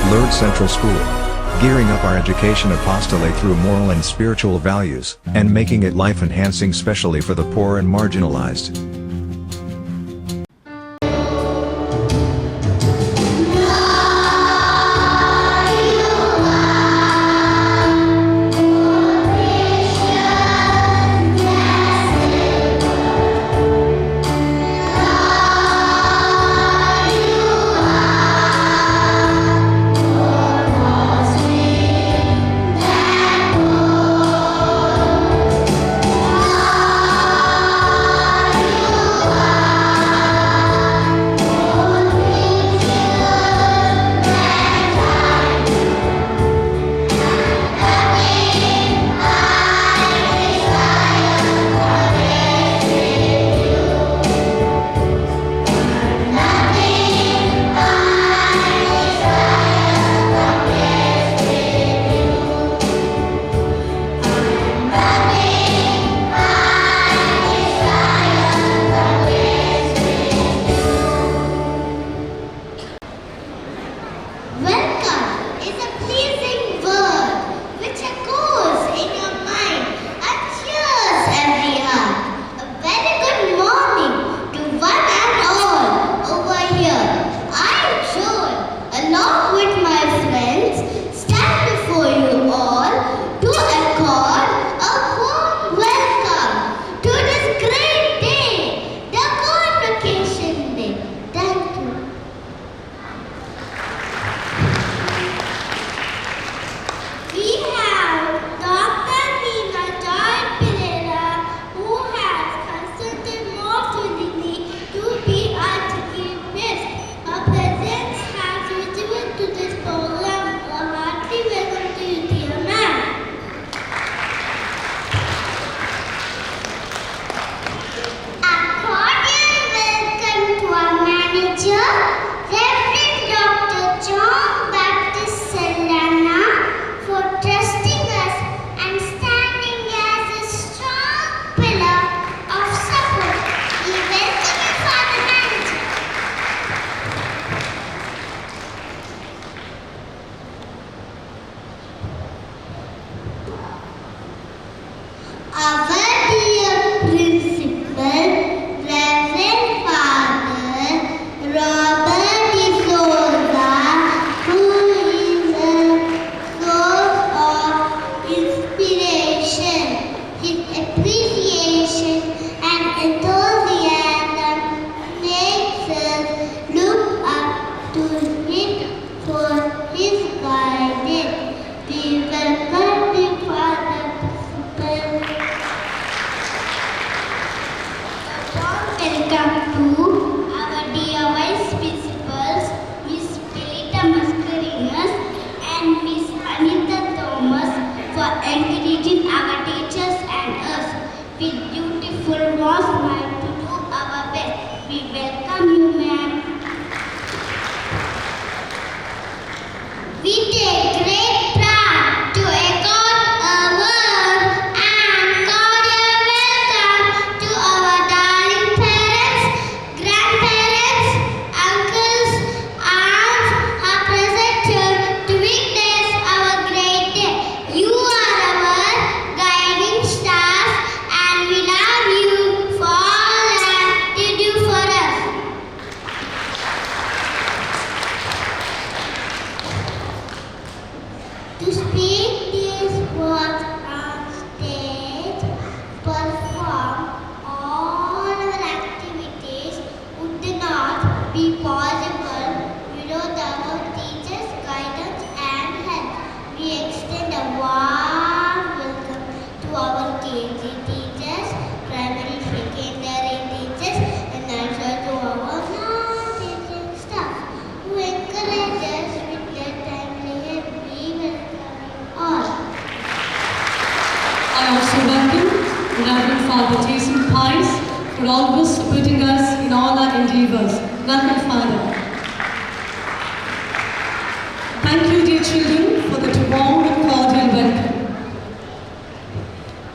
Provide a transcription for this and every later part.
Lourdes Central School. Gearing up our education apostolate through moral and spiritual values, and making it life-enhancing especially for the poor and marginalized.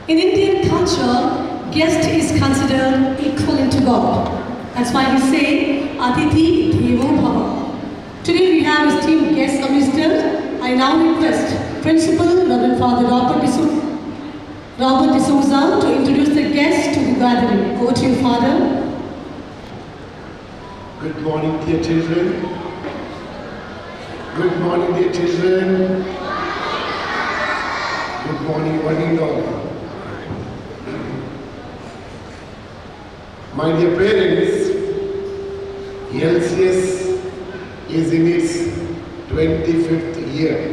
In Indian culture, guest is considered equivalent to God. That's why we say, Aditi Devo Bhava. Today we have esteemed guest, Mr. I now request Principal Reverend Father Robert D'Souza to introduce the guests to the gathering. Over to you, Father. Good morning, dear children. Good morning, dear children. Good morning, one and all. My dear parents, LCS is in its 25th year.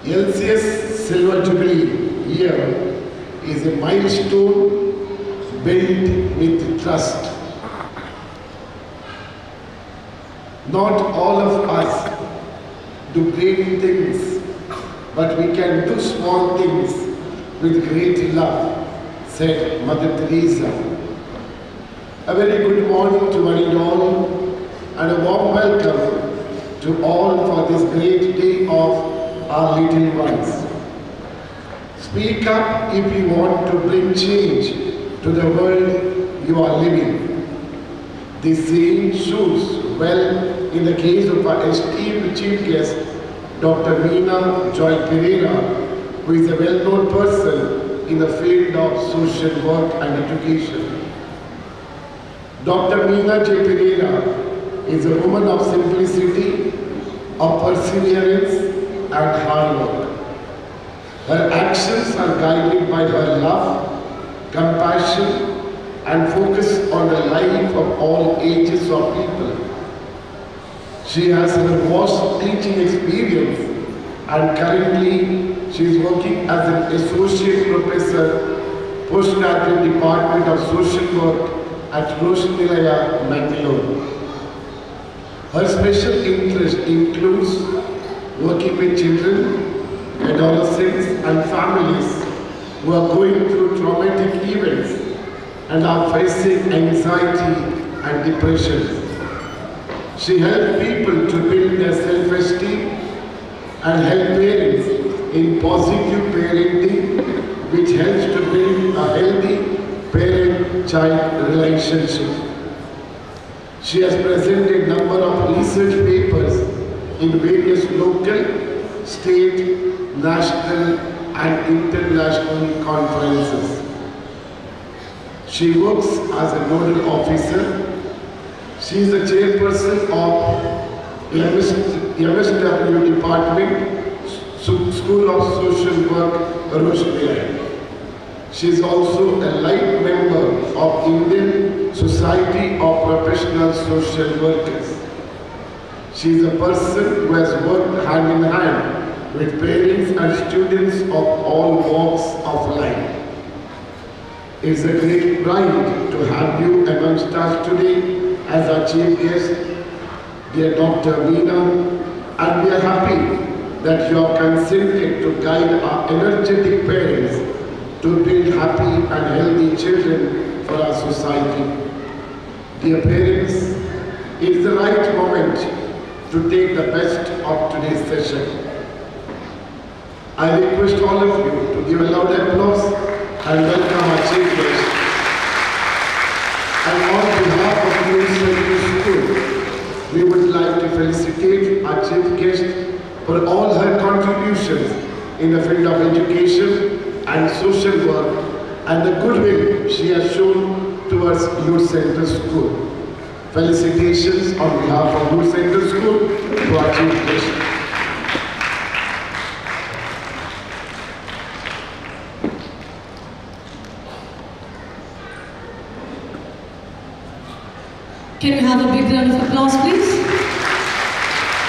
LCS Silver Jubilee year is a milestone built with trust. Not all of us do great things, but we can do small things with great love, said Mother Teresa. A very good morning to one and all, and a warm welcome to all for this great day of our little ones. Speak up if you want to bring change to the world you are living. This saying shows well in the case of our esteemed chief guest, Dr. Meena Joy Pereira, who is a well-known person in the field of social work and education. Dr. Meena J. Pereira is a woman of simplicity, of perseverance and hard work. Her actions are guided by her love, compassion and focus on the life of all ages of people. She has her vast teaching experience and currently she is working as an associate professor, postgraduate department of social work at Roshnilaya, Bangalore. Her special interest includes working with children, adolescents and families who are going through traumatic events and are facing anxiety and depression. She helps people to build their self-esteem and help parents in positive parenting, which helps to build a healthy parent-child relationship. She has presented a number of research papers in various local, state, national and international conferences. She works as a nodal officer. She is the chairperson of MSW Department, School of Social Work, Roshnilaya. She is also a life member of Indian Society of Professional Social Workers. She is a person who has worked hand in hand with parents and students of all walks of life. It is a great pride to have you amongst us today as our chief guest, dear Dr. Meena, and we are happy that you are consented to guide our energetic parents to build happy and healthy children for our society. Dear parents, it is the right moment to take the best of today's session. I request all of you to give a loud applause and welcome our chief guest. And on behalf of Lourdes School, we would like to felicitate our chief guest for all her contributions in the field of education and social work and the goodwill she has shown towards Lourdes Central School. Felicitations on behalf of Lourdes Central School to our chief guest. Can you have a big round of applause, please?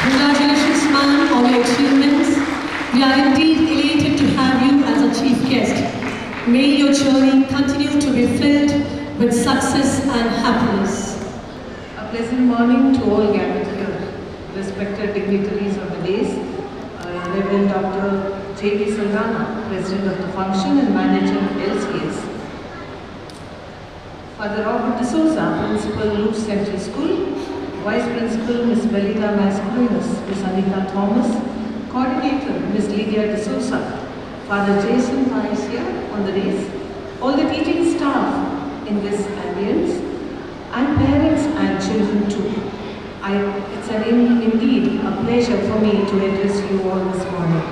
Congratulations, ma'am, on your achievements. We are indeed elated to have you as a chief guest. May your journey continue to be filled with success and happiness. A pleasant morning to all gathered here, respected dignitaries of the days, Reverend Dr. J.V. Saldana, President of the Function and Manager LCS, Father Robert D'Souza, Principal Lourdes Central School, Vice Principal Ms. Belida Mascarenas, Ms. Anita Thomas, Coordinator Ms. Lydia D'Souza, Father Jason Paisia on the days, all the teaching staff in this ambience, and parents and children too. Indeed a pleasure for me to address you all this morning.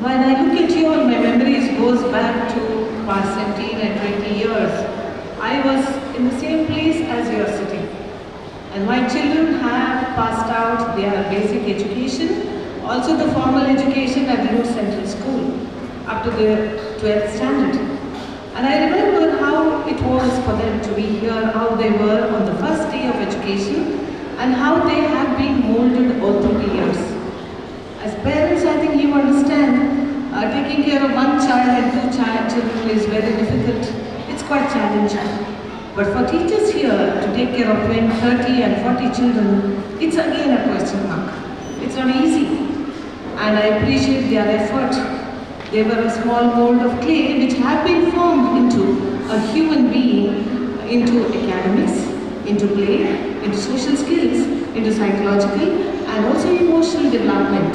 When I look at you, all my memories goes back to past 17 and 20 years. I was in the same place as you are sitting. And my children have passed out their basic education, also the formal education at Lourdes Central School, up to the 12th standard. And I remember how it was for them to be here, how they were on the first day of education, and how they have been molded all through the years. As parents, I think you understand, taking care of one child and two children is very difficult. It's quite challenging. But for teachers here to take care of 20, 30 and 40 children, it's again a question mark. It's not easy. And I appreciate their effort. They were a small mold of clay which have been formed into a human being, into academics, into play, into social skills, into psychological and also emotional development.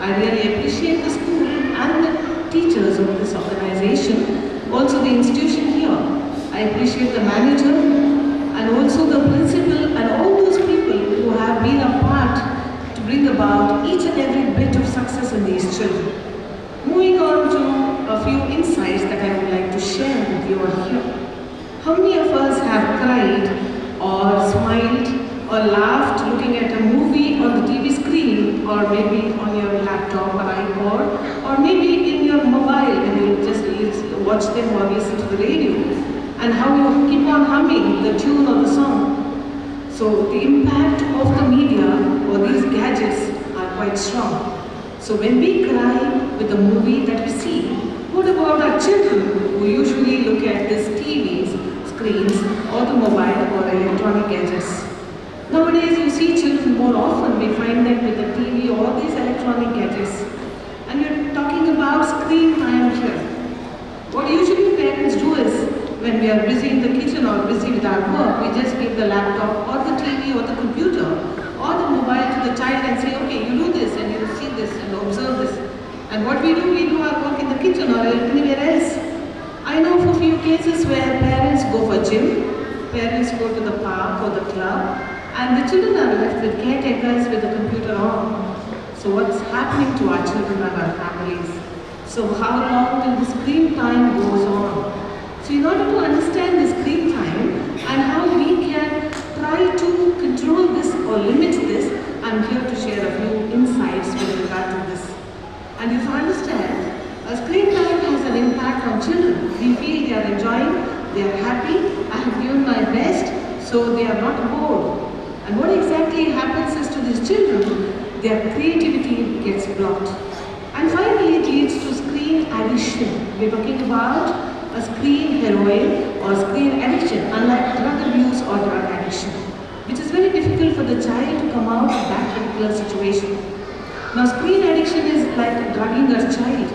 I really appreciate the school and the teachers of this organization, also the institution here. I appreciate the manager and also the principal and all those people who have been a part to bring about each and every bit of success in these children. Moving on to a few insights that I would like to share with you all here. How many of us have cried or smiled or laughed looking at a movie on the TV screen or maybe on your laptop or iPod or maybe in your mobile when you just watch them or listen to the radio? And how you keep on humming the tune of the song. So the impact of the media or these gadgets are quite strong. So when we cry with the movie that we see, what about our children who usually look at these TVs, screens or the mobile or electronic gadgets? Nowadays you see children more often, we find them with the TV or these electronic gadgets. And we're talking about screen time here. What usually parents do is, when we are busy in the kitchen or busy with our work, we just give the laptop or the TV or the computer or the mobile to the child and say, okay, you do this and you see this and observe this. And what we do our work in the kitchen or anywhere else. I know for a few cases where parents go for gym, parents go to the park or the club, and the children are left with caretakers with the computer on. So what's happening to our children and our families? So how long will the screen time goes on? So in order to understand the screen time and how we can try to control this or limit this, I'm here to share a few insights with regard to this. And if you understand, screen time has an impact on children. We feel they are enjoying, they are happy, I have given my best, so they are not bored. And what exactly happens is to these children, their creativity gets blocked. And finally it leads to screen addiction. We're talking about a screen heroin or screen addiction, unlike drug abuse or drug addiction, which is very difficult for the child to come out of that particular situation. Now screen addiction is like drugging a child,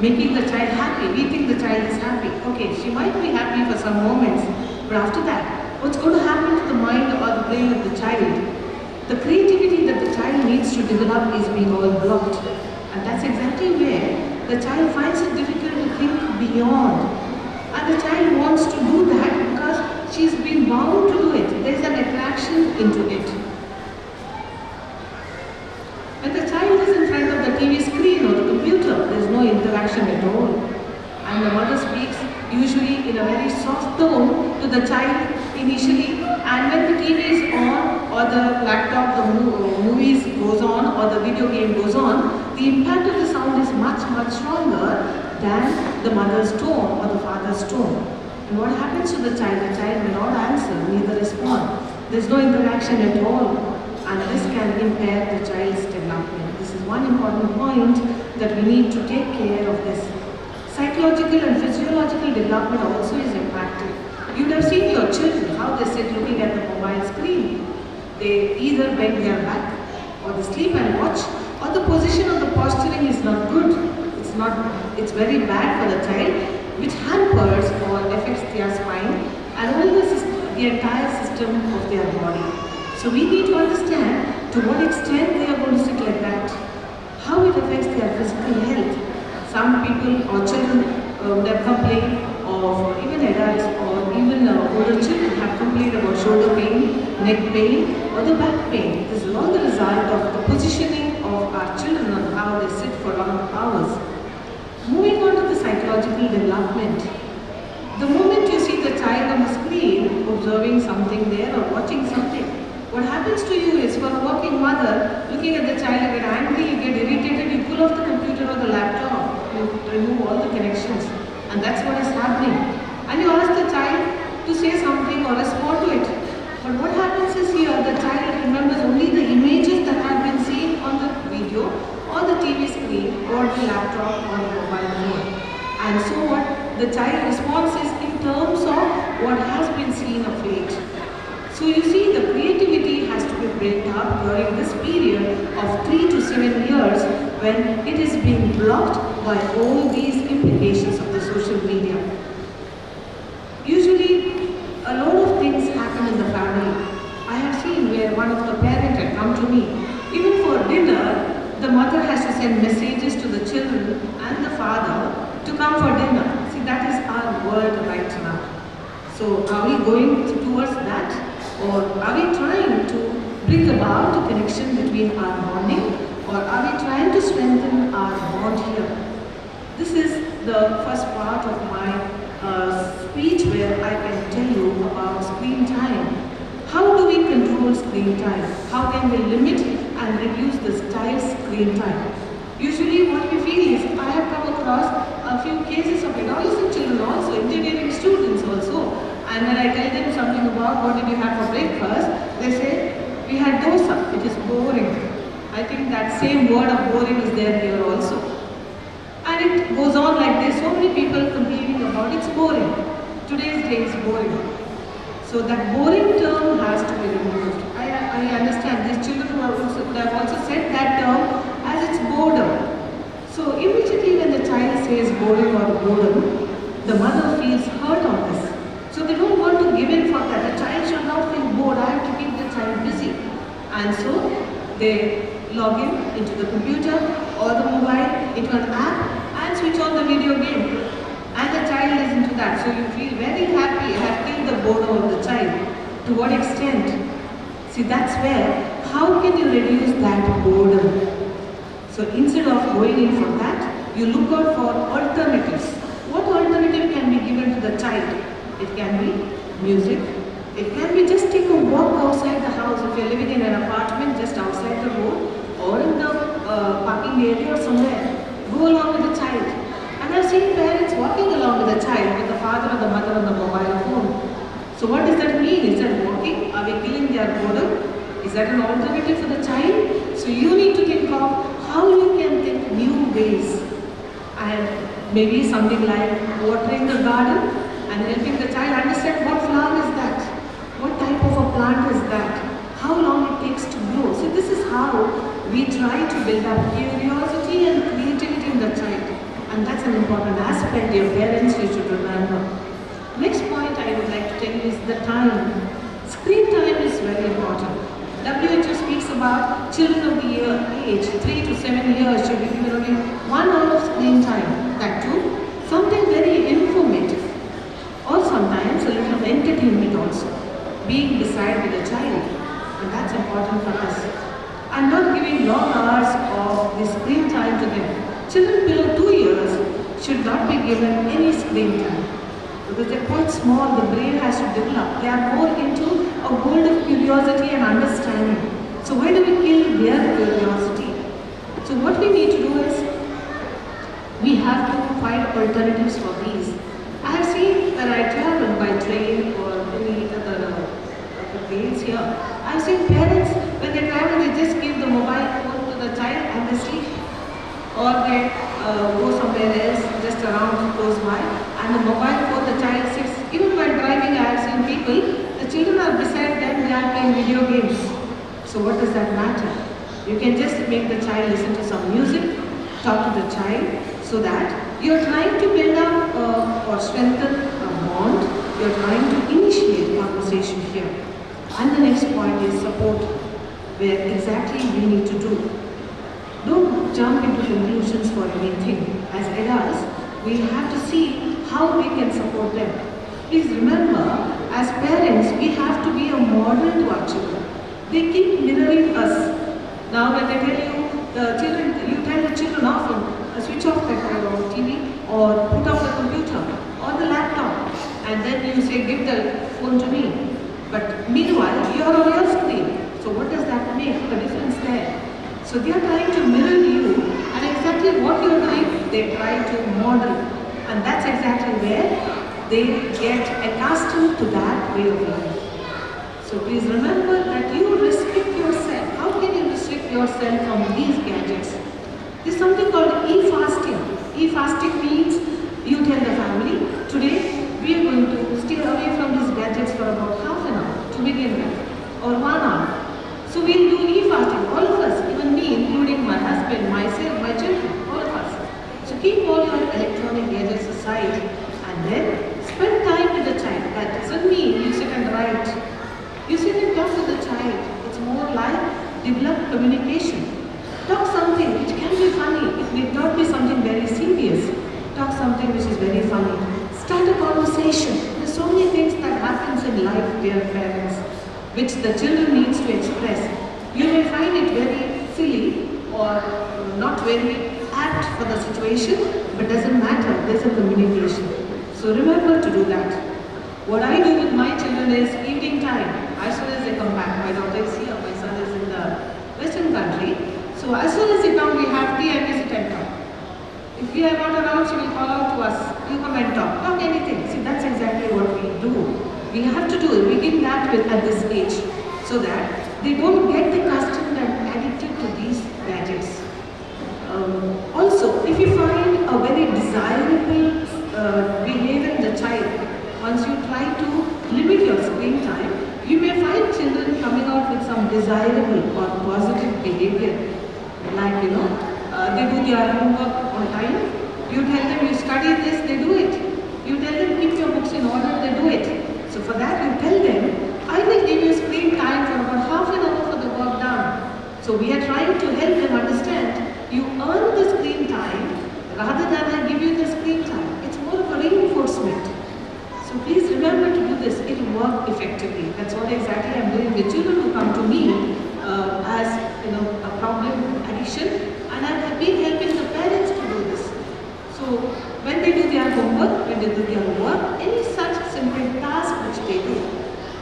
making the child happy. We think the child is happy. Okay, she might be happy for some moments, but after that, what's going to happen to the mind or the brain of the child? The creativity that the child needs to develop is being all blocked. And that's exactly where the child finds it difficult to think beyond. And the child wants to do that because she's been bound to do it. There's an attraction into it. When the child is in front of the TV screen or the computer, there's no interaction at all. And the mother speaks usually in a very soft tone to the child initially. And when the TV is on or the laptop, the movies goes on or the video game goes on, the impact of the sound is much, much stronger than the mother's tone or the father's tone. And what happens to the child? The child may not answer, neither respond. There's no interaction at all. And this can impair the child's development. This is one important point that we need to take care of this. Psychological and physiological development also is impacted. You would have seen your children, how they sit looking at the mobile screen. They either bend their back or they sleep and watch, or the position of the posturing is not good. It's very bad for the child, which hampers or affects their spine and all the entire system of their body. So we need to understand to what extent they are going to sit like that, how it affects their physical health. Some people or children would have complained of even adults or even older children have complained about shoulder pain, neck pain or the back pain. This is all the result of the positioning of our children on how they sit for long hours. Moving on to the psychological development. The moment you see the child on the screen observing something there or watching something, what happens to you is, for a working mother, looking at the child, you get angry, you get irritated, you pull off the computer or the laptop, you remove all the connections, and that's what is happening. And you ask the child to say something or respond to it. But what happens is here, the child remembers only the images that have been seen on the video, or the TV screen, or the laptop, or the mobile phone. And so what the child responds is in terms of what has been seen of late. So you see, the creativity has to be built up during this period of 3 to 7 years when it is being blocked by all these implications of the social media. Usually, a lot of things happen in the family. I have seen where one of the parents had come to me. Even for dinner, the mother has to send messages to the children and the father to come for dinner. See, that is our world right now. So are we going towards that? Or are we trying to bring about a connection between our bonding? Or are we trying to strengthen our bond here? This is the first part of my speech where I can tell you about screen time. How do we control screen time? How can we limit and reduce the child's screen time? Usually what we feel is, I have come across a few cases of adolescent children also, engineering students also, and when I tell them something about what did you have for breakfast, they say, we had dosa, it is boring. I think that same word of boring is there here also. And it goes on like this, so many people complaining about it's boring. Today's day is boring. So that boring term has to be removed. I understand these children would have also said that term as it's boredom. So immediately when the child says boring or boredom, the mother feels hurt on this. So they don't want to give in for that. The child should not feel bored. I have to keep the child busy. And so they log into the computer or the mobile, into an app and switch on the video game. And the child is into that. So you feel very happy. I have killed the boredom of the child. To what extent? See, that's where, how can you reduce that boredom? So instead of going in for that, you look out for alternatives. What alternative can be given to the child? It can be music. It can be just take a walk outside the house. If you're living in an apartment, just outside the road or in the parking area or somewhere. Go along with the child. And I've seen parents walking along with the child, with the father or the mother on the mobile phone. So what does that mean? Is that walking? Are we killing their boredom? Is that an alternative for the child? So you need to think of how you can think new ways. And maybe something like watering the garden and helping the child understand what flower is that? What type of a plant is that? How long it takes to grow? So this is how we try to build up curiosity and creativity in the child. And that's an important aspect, dear parents, you should remember. Next point I would like to tell you is the time. Screen time is very important. WHO speaks about children of the age 3 to 7 years should be given only 1 hour of screen time. That too, something very informative. Or sometimes a little entertainment also. Being beside with the child. And that's important for us. And not giving long hours of the screen time to them. Children below 2 years should not be given any screen time. Because they're quite small, the brain has to develop. They are more into a world of curiosity and understanding. So why do we kill their curiosity? So what we need to do is, we have to find alternatives for these. I have seen when I travel by train or any other trains here, I have seen parents, when they travel, they just give the mobile phone to the child and they sleep. Or they go somewhere else, just around close by, and the mobile phone, the child sits. Even while driving, I have seen people, the children are beside them, they are playing video games. So what does that matter? You can just make the child listen to some music, talk to the child, so that you're trying to build up or strengthen a bond, you're trying to initiate conversation here. And the next point is support, where exactly we need to do. Don't jump into conclusions for anything. As adults, we have to see how we can support them. Please remember, as parents, we have to be a model to our children. They keep mirroring us. Now when they tell you, you tell the children often, switch off the TV or put off the computer or the laptop, and then you say, give the phone to me. But meanwhile, you are on your screen. So what does that make a difference there? So they are trying to mirror you, and exactly what you are doing, they try to model. And that's exactly where they get accustomed to that way of life. So please remember that you restrict yourself. How can you restrict yourself from these gadgets? There's something called e-fasting. E-fasting means you tell the family, today we are going to stay away from these gadgets for about half an hour to begin with, or 1 hour. So we'll do e-fasting, all of us, even me, including my husband, myself, my children, all of us. So keep all your electronic gadgets aside and then spend time with the child. That doesn't mean you sit and write. You sit and talk with the child. It's more like develop communication. Talk something which can be funny. It need not be something very serious. Talk something which is very funny. Start a conversation. There's so many things that happens in life, dear parents, which the children needs to express. You may find it very silly or not very apt for the situation, but doesn't matter. There's a communication. So remember to do that. What I do with my children is evening time. As soon as they come back, my daughter is here, my son is in the Western country. So as soon as they come, we have tea and we sit and talk. If we are not around, she will call out to us, you come and talk. Talk anything. See, that's exactly what we do. We have to do it. We begin that at this age so that they don't get accustomed and addicted to these gadgets. Also, if you find a very desirable behavior in the child, once you try to limit your screen time, you may find children coming out with some desirable or positive behavior. Like, they do their homework on time. You tell them you study this, they do it. You tell them keep your books in order, they do it. So for that you tell them, I will give you screen time for about half an hour for the work done. So we are trying to help them understand, you earn the screen time rather than I give you the screen time. It's more of a reinforcement. So please remember to do this, it will work effectively. That's what exactly I'm doing with children who come to me as a problem addiction, and I've been helping the parents to do this. So when they do their homework, when they do their work, any such simple task which they do,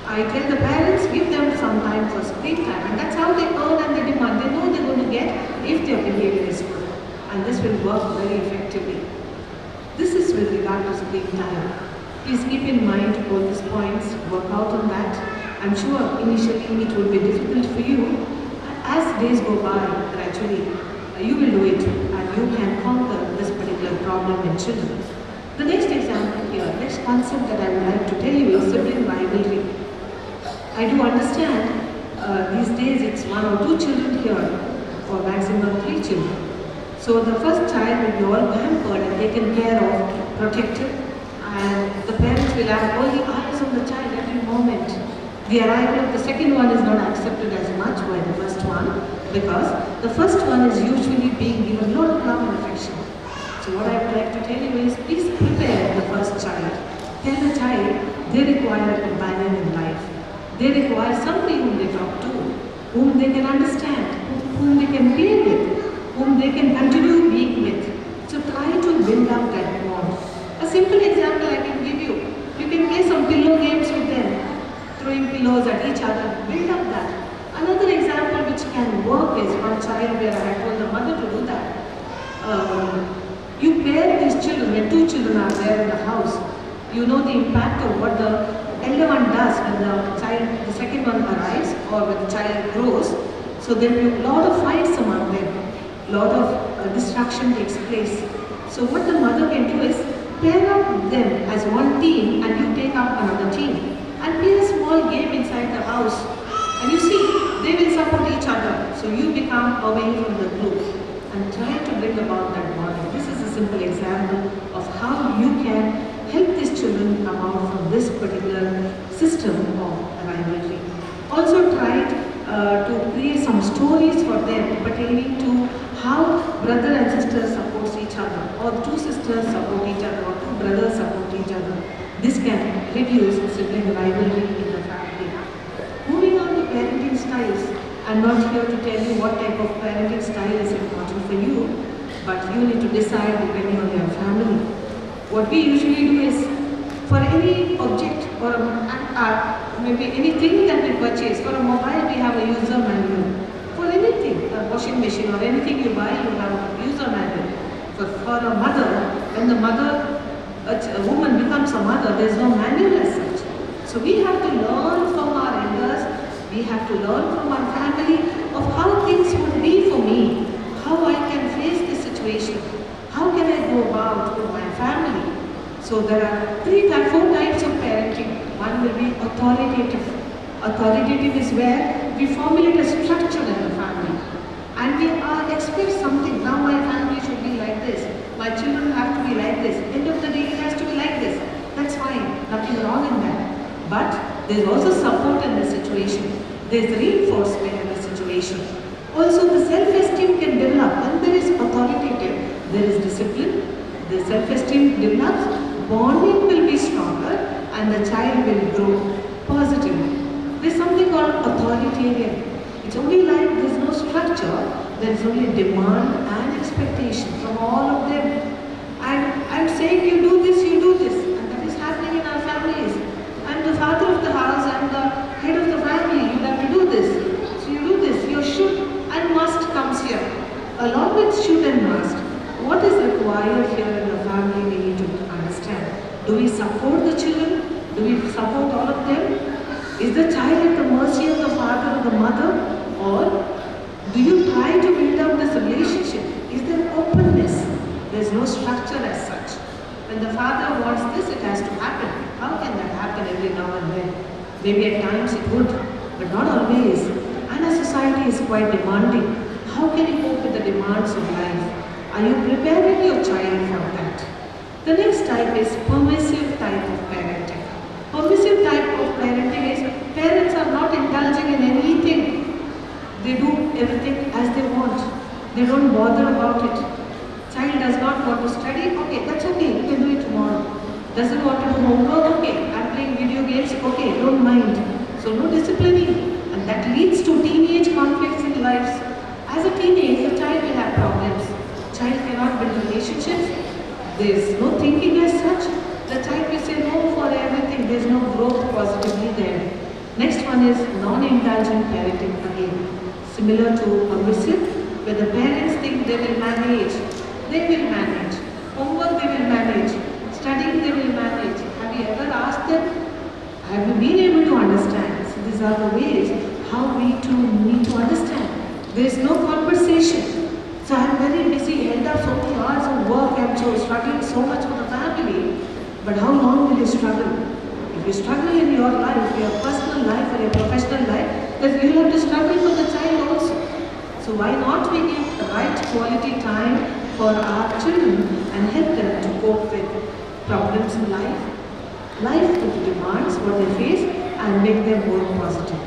I tell the parents, give them some time for screen time, and that's how they earn and they demand. They know they're going to get if their behavior is good, and this will work very effectively. This is with regard to screen time. Please keep in mind all these points, work out on that. I'm sure initially it will be difficult for you. As days go by, gradually, you will do it and you can conquer this particular problem in children. The next example here, next concept that I would like to tell you is sibling rivalry. I do understand these days it's 1 or 2 children here, or maximum 3 children. So the first child will be all pampered and taken care of, protected, and the parents will have all the eyes on the child every moment. The arrival of the second one is not accepted as much by the first one, because the first one is usually being given a lot of love and affection. So what I would like to tell you is, please prepare the first child. Tell the child they require a companion in life. They require somebody whom they talk to, whom they can understand, whom they can play with, whom they can continue being with. So try to build up that bond. A simple example I can give you. You can play some pillow games with them, throwing pillows at each other, build up that. Another example which can work is one child where I told the mother to do that. You pair these children, when 2 children are there in the house, you know the impact of what the elder one does when the second one arrives or when the child grows. So there will be a lot of fights among them, a lot of distraction takes place. So what the mother can do is pair up them as one team and you take up another team and play a small game inside the house, and you see they will support each other, so you become away from the group and try to bring about that bonding. This is a simple example of how you can help these children come out from this particular system of rivalry. Also try to create some stories for them pertaining to how brother and sister supports each other, or 2 sisters support each other, or 2 brothers support This can reduce sibling rivalry in the family. Moving on to parenting styles, I'm not here to tell you what type of parenting style is important for you, but you need to decide depending on your family. What we usually do is, for any object or maybe anything that we purchase, for a mobile we have a user manual. For anything, a washing machine or anything you buy, you have a user manual. For a mother, when a woman becomes a mother, there is no manual as such. So we have to learn from our elders, we have to learn from our family of how things would be for me, how I can face this situation, how can I go about with my family. So there are 4 types of parenting. One will be authoritative. Authoritative is where we formulate a structure in the family. And we expect something. Now my family should be like this. My children have to be like this. End of the day it has to be like this. That's fine. Nothing wrong in that. But there is also support in the situation. There is reinforcement in the situation. Also the self-esteem can develop. When there is authoritative, there is discipline. The self-esteem develops. Bonding will be stronger and the child will grow positively. There is something called authoritarian. It's only like there is no structure, there is only demand and expectation from all of them. And I'm saying you do this, and that is happening in our families. I'm the father of the house, I'm the head of the family, you have to do this. So you do this, your should and must comes here. Along with should and must, what is required here in the family we need to understand. Do we support the children? Do we support all of them? Is the child at the mercy of the father or the mother? Or do you try to build up this relationship? Is there openness? There is no structure as such. When the father wants this, it has to happen. How can that happen every now and then? Maybe at times it would, but not always. And a society is quite demanding. How can you cope with the demands of life? Are you preparing your child for that? The next type is permissive type of parenting. Permissive type of parenting is parents are not indulging in anything. They do everything as they want. They don't bother about it. Child does not want to study, okay, that's okay, you can do it tomorrow. Doesn't want to do homework, okay, I'm playing video games, okay, don't mind. So no disciplining, and that leads to teenage conflicts in lives. As a teenager, the child will have problems. Child cannot build relationships. There is no thinking as such. The child will say no for everything. There is no growth positively there. Next one is non-indulgent parenting again. Similar to permissive, where the parents think they will manage. They will manage. Homework they will manage. Studying they will manage. Have you ever asked them? Have you been able to understand? So these are the ways how we too need to understand. There is no conversation. So I'm very busy, held up so many hours of work, I'm so struggling so much for the family. But how long will you struggle? If you struggle in your life, your personal life or your professional life, then you have to struggle for the child also. So why not we give the right quality time for our children and help them to cope with problems in life? Life with demands what they face and make them more positive.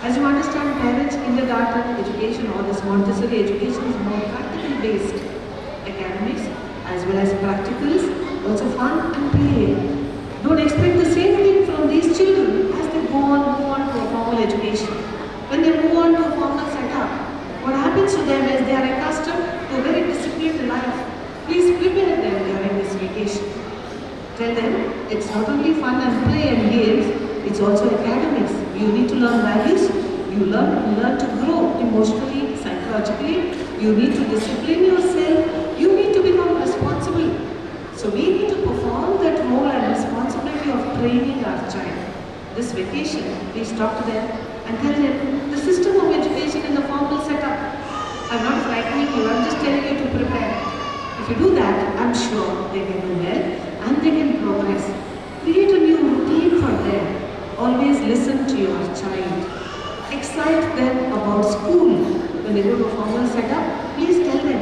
As you understand, parents, kindergarten education or this Montessori education is more practical based. Academics as well as practicals, also fun and play. Don't expect the same thing from these children as they move on to a formal education. When they move on to a formal setup, what happens to them is they are accustomed to a very disciplined life. Please prepare them during this vacation. Tell them it's not only fun and play and games, it's also academics. You need to learn values, you learn to grow emotionally, psychologically, you need to discipline yourself, you need to become responsible. So we need to perform that role and responsibility of training our child. This vacation, please talk to them and tell them the system of education in the formal setup. I'm not frightening you, I'm just telling you to prepare. If you do that, I'm sure they can do well and they can progress. Create a new routine for them. Always listen to your child. Excite them about school. When they go to a formal setup, please tell them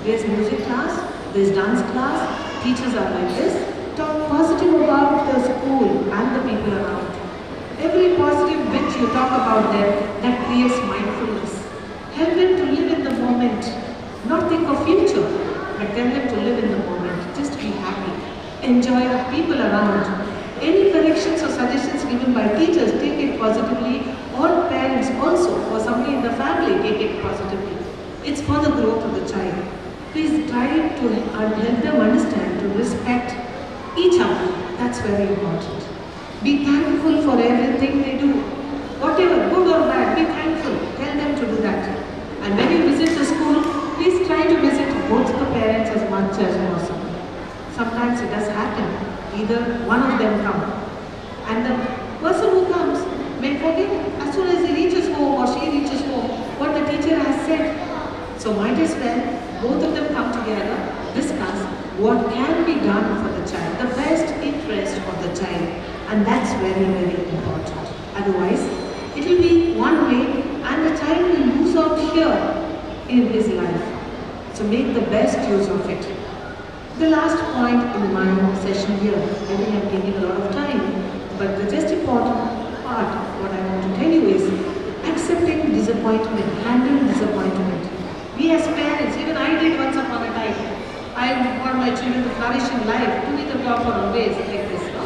there's music class, there's dance class, teachers are like this. Talk positive about the school and the people around. Every positive bit you talk about them, that creates mindfulness. Help them to live in the moment. Not think of future, but tell them to live in the moment. Just be happy. Enjoy the people around. suggestions given by teachers, take it positively, or parents also, or somebody in the family, take it positively. It's for the growth of the child. Please try to help them understand to respect each other. That's very important. Be thankful for everything they do. Whatever, good or bad, be thankful. Tell them to do that. And when you visit the school, please try to visit both the parents as much as possible. Sometimes it does happen. Either one of them come. And the person who comes may forget as soon as he reaches home or she reaches home what the teacher has said. So might as well both of them come together, discuss what can be done for the child, the best interest of the child. And that's very, very important. Otherwise, it will be one way and the child will lose out here in his life. So make the best use of it. The last point in my session here, I think I'm taking a lot of time, but the just important part of what I want to tell you is accepting disappointment, handling disappointment. We as parents, even I did once upon a time, I want my children to flourish in life, do it the proper ways like this. No?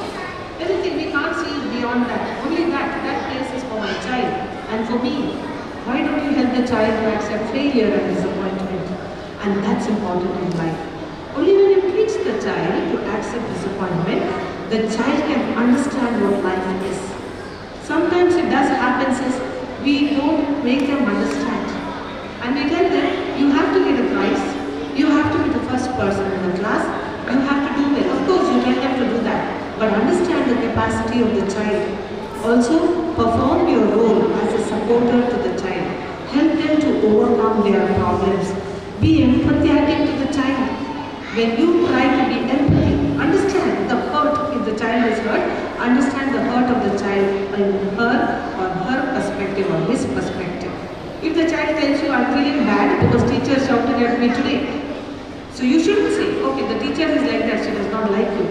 Anything we can't see beyond that, only that place is for my child and for me. Why don't you help the child to accept failure and disappointment? And that's important in life. Only when you teach the child to accept disappointment, the child can understand what life is. Sometimes it does happen since we don't make them understand. And we tell them, you have to get a prize, you have to be the first person in the class, you have to do well. Of course, you tell them to do that, but understand the capacity of the child. Also, perform your role as a supporter to the child. Help them to overcome their problems. Be empathetic to the child. When you try to be empathy, understand the hurt if the child is hurt, understand the hurt of the child in her perspective or his perspective. If the child tells you, I'm feeling bad because teacher is shouting at me today, so you shouldn't say, okay, the teacher is like that, she does not like you.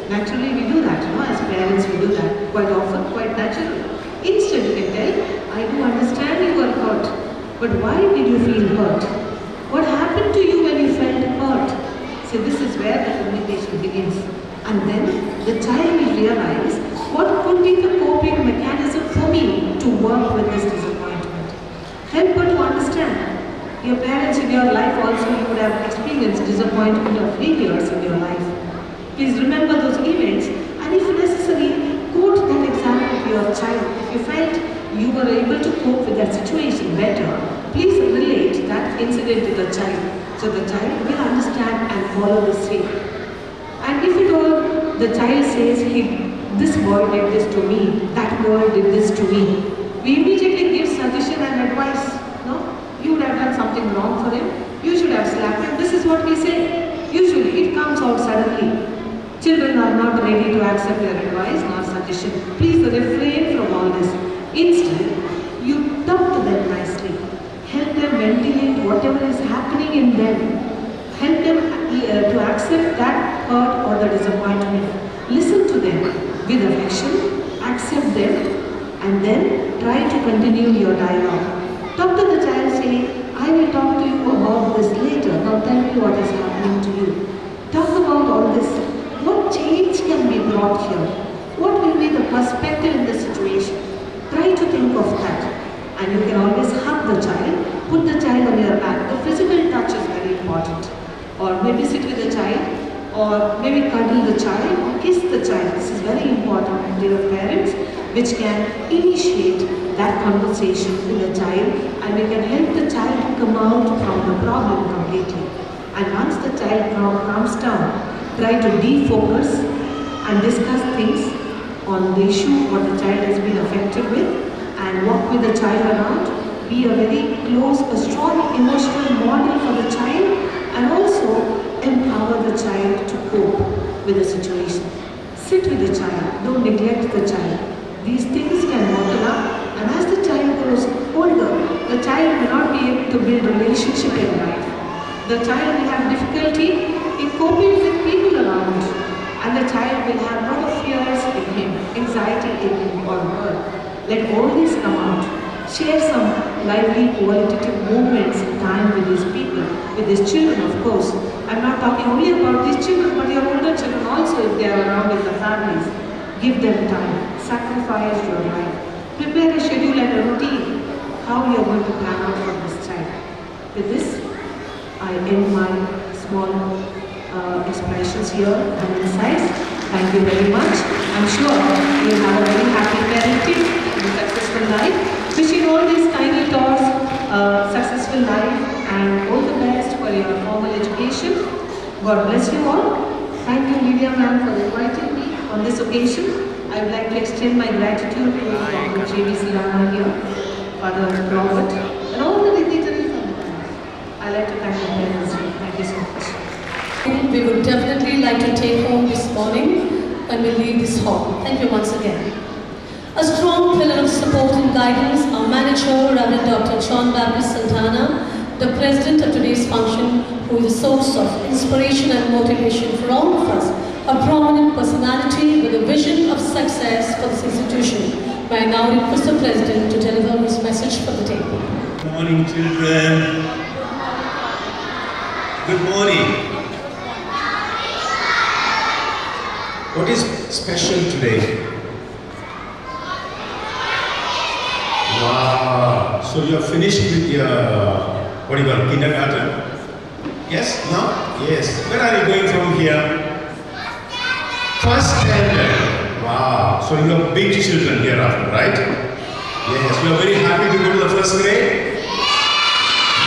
Naturally we do that, as parents we do that quite often, quite naturally. Instead you can tell, I do understand you are hurt, but why did you feel hurt? What happened to you when you felt hurt? So this is where the communication begins. And then the child will realize what could be the coping mechanism for me to work with this disappointment. Help her to understand. Your parents in your life also, you would have experienced disappointment or failures in your life. Please remember those events and if necessary, quote that example to your child. If you felt you were able to cope with that situation better, please relate that incident to the child. So the child will understand and follow the same. And if at all the child says, hey, this boy did this to me, that boy did this to me, we immediately give suggestion and advice. No? You would have done something wrong for him, you should have slapped him. This is what we say. Usually it comes out suddenly. Children are not ready to accept your advice nor suggestion. Please refrain from all this. Instead, you talk to them nicely. Help them ventilate whatever is happening in them. Help them to accept that hurt or the disappointment. Listen to them with affection, accept them, and then try to continue your dialogue. Talk to the child saying, I will talk to you about this later. Now tell me what is happening to you. Talk about all this. What change can be brought here? What will be the perspective in the situation? Try to think of that. And you can always hug the child, put the child on your back. The physical touch is very important. Or maybe sit with the child, or maybe cuddle the child, or kiss the child. This is very important, dear parents, which can initiate that conversation with the child, and we can help the child to come out from the problem completely. And once the child calms down, try to defocus and discuss things on the issue what the child has been affected with, and walk with the child around. Be a very close, a strong emotional model for the child, and also empower the child to cope with the situation. Sit with the child, don't neglect the child. These things can bottle up, and as the child grows older, the child may not be able to build relationship in life. The child will have difficulty in coping with people around, and the child will have a lot of fears in him, anxiety in him or her. Let all this come out. Share some lively qualitative moments in time with these people, with these children of course. I'm not talking only about these children, but your older children also if they are around in the families. Give them time. sacrifice your life. Prepare a schedule and a routine, how you are going to plan out for this child. With this, I end my small explanations here and insights. Thank you very much. I'm sure you will have a very happy parenting and successful life. Wishing all these tiny tots successful life and all the best for your formal education. God bless you all. Thank you, Lydia ma'am, for inviting me on this occasion. I would like to extend my gratitude to Dr. J.V.C. Rama here, Father Robert, and all the dignitaries of the class. I'd like to thank the parents. Thank you so much. We would definitely like to take home this morning when we leave this hall. Thank you once again. A strong pillar of support and guidance, our manager, Reverend Dr. John Baptist Santana, the president of today's function, who is a source of inspiration and motivation for all of us, a prominent personality with a vision of success for this institution. May I now request the president to deliver his message for the day. Good morning, children. Good morning. What is special today? Wow. So you are finished with your, what do you call, kindergarten? Yes? No? Yes. Where are you going from here? First standard. Wow. So you are big children here after, right? Yes. You are very happy to go to the first grade?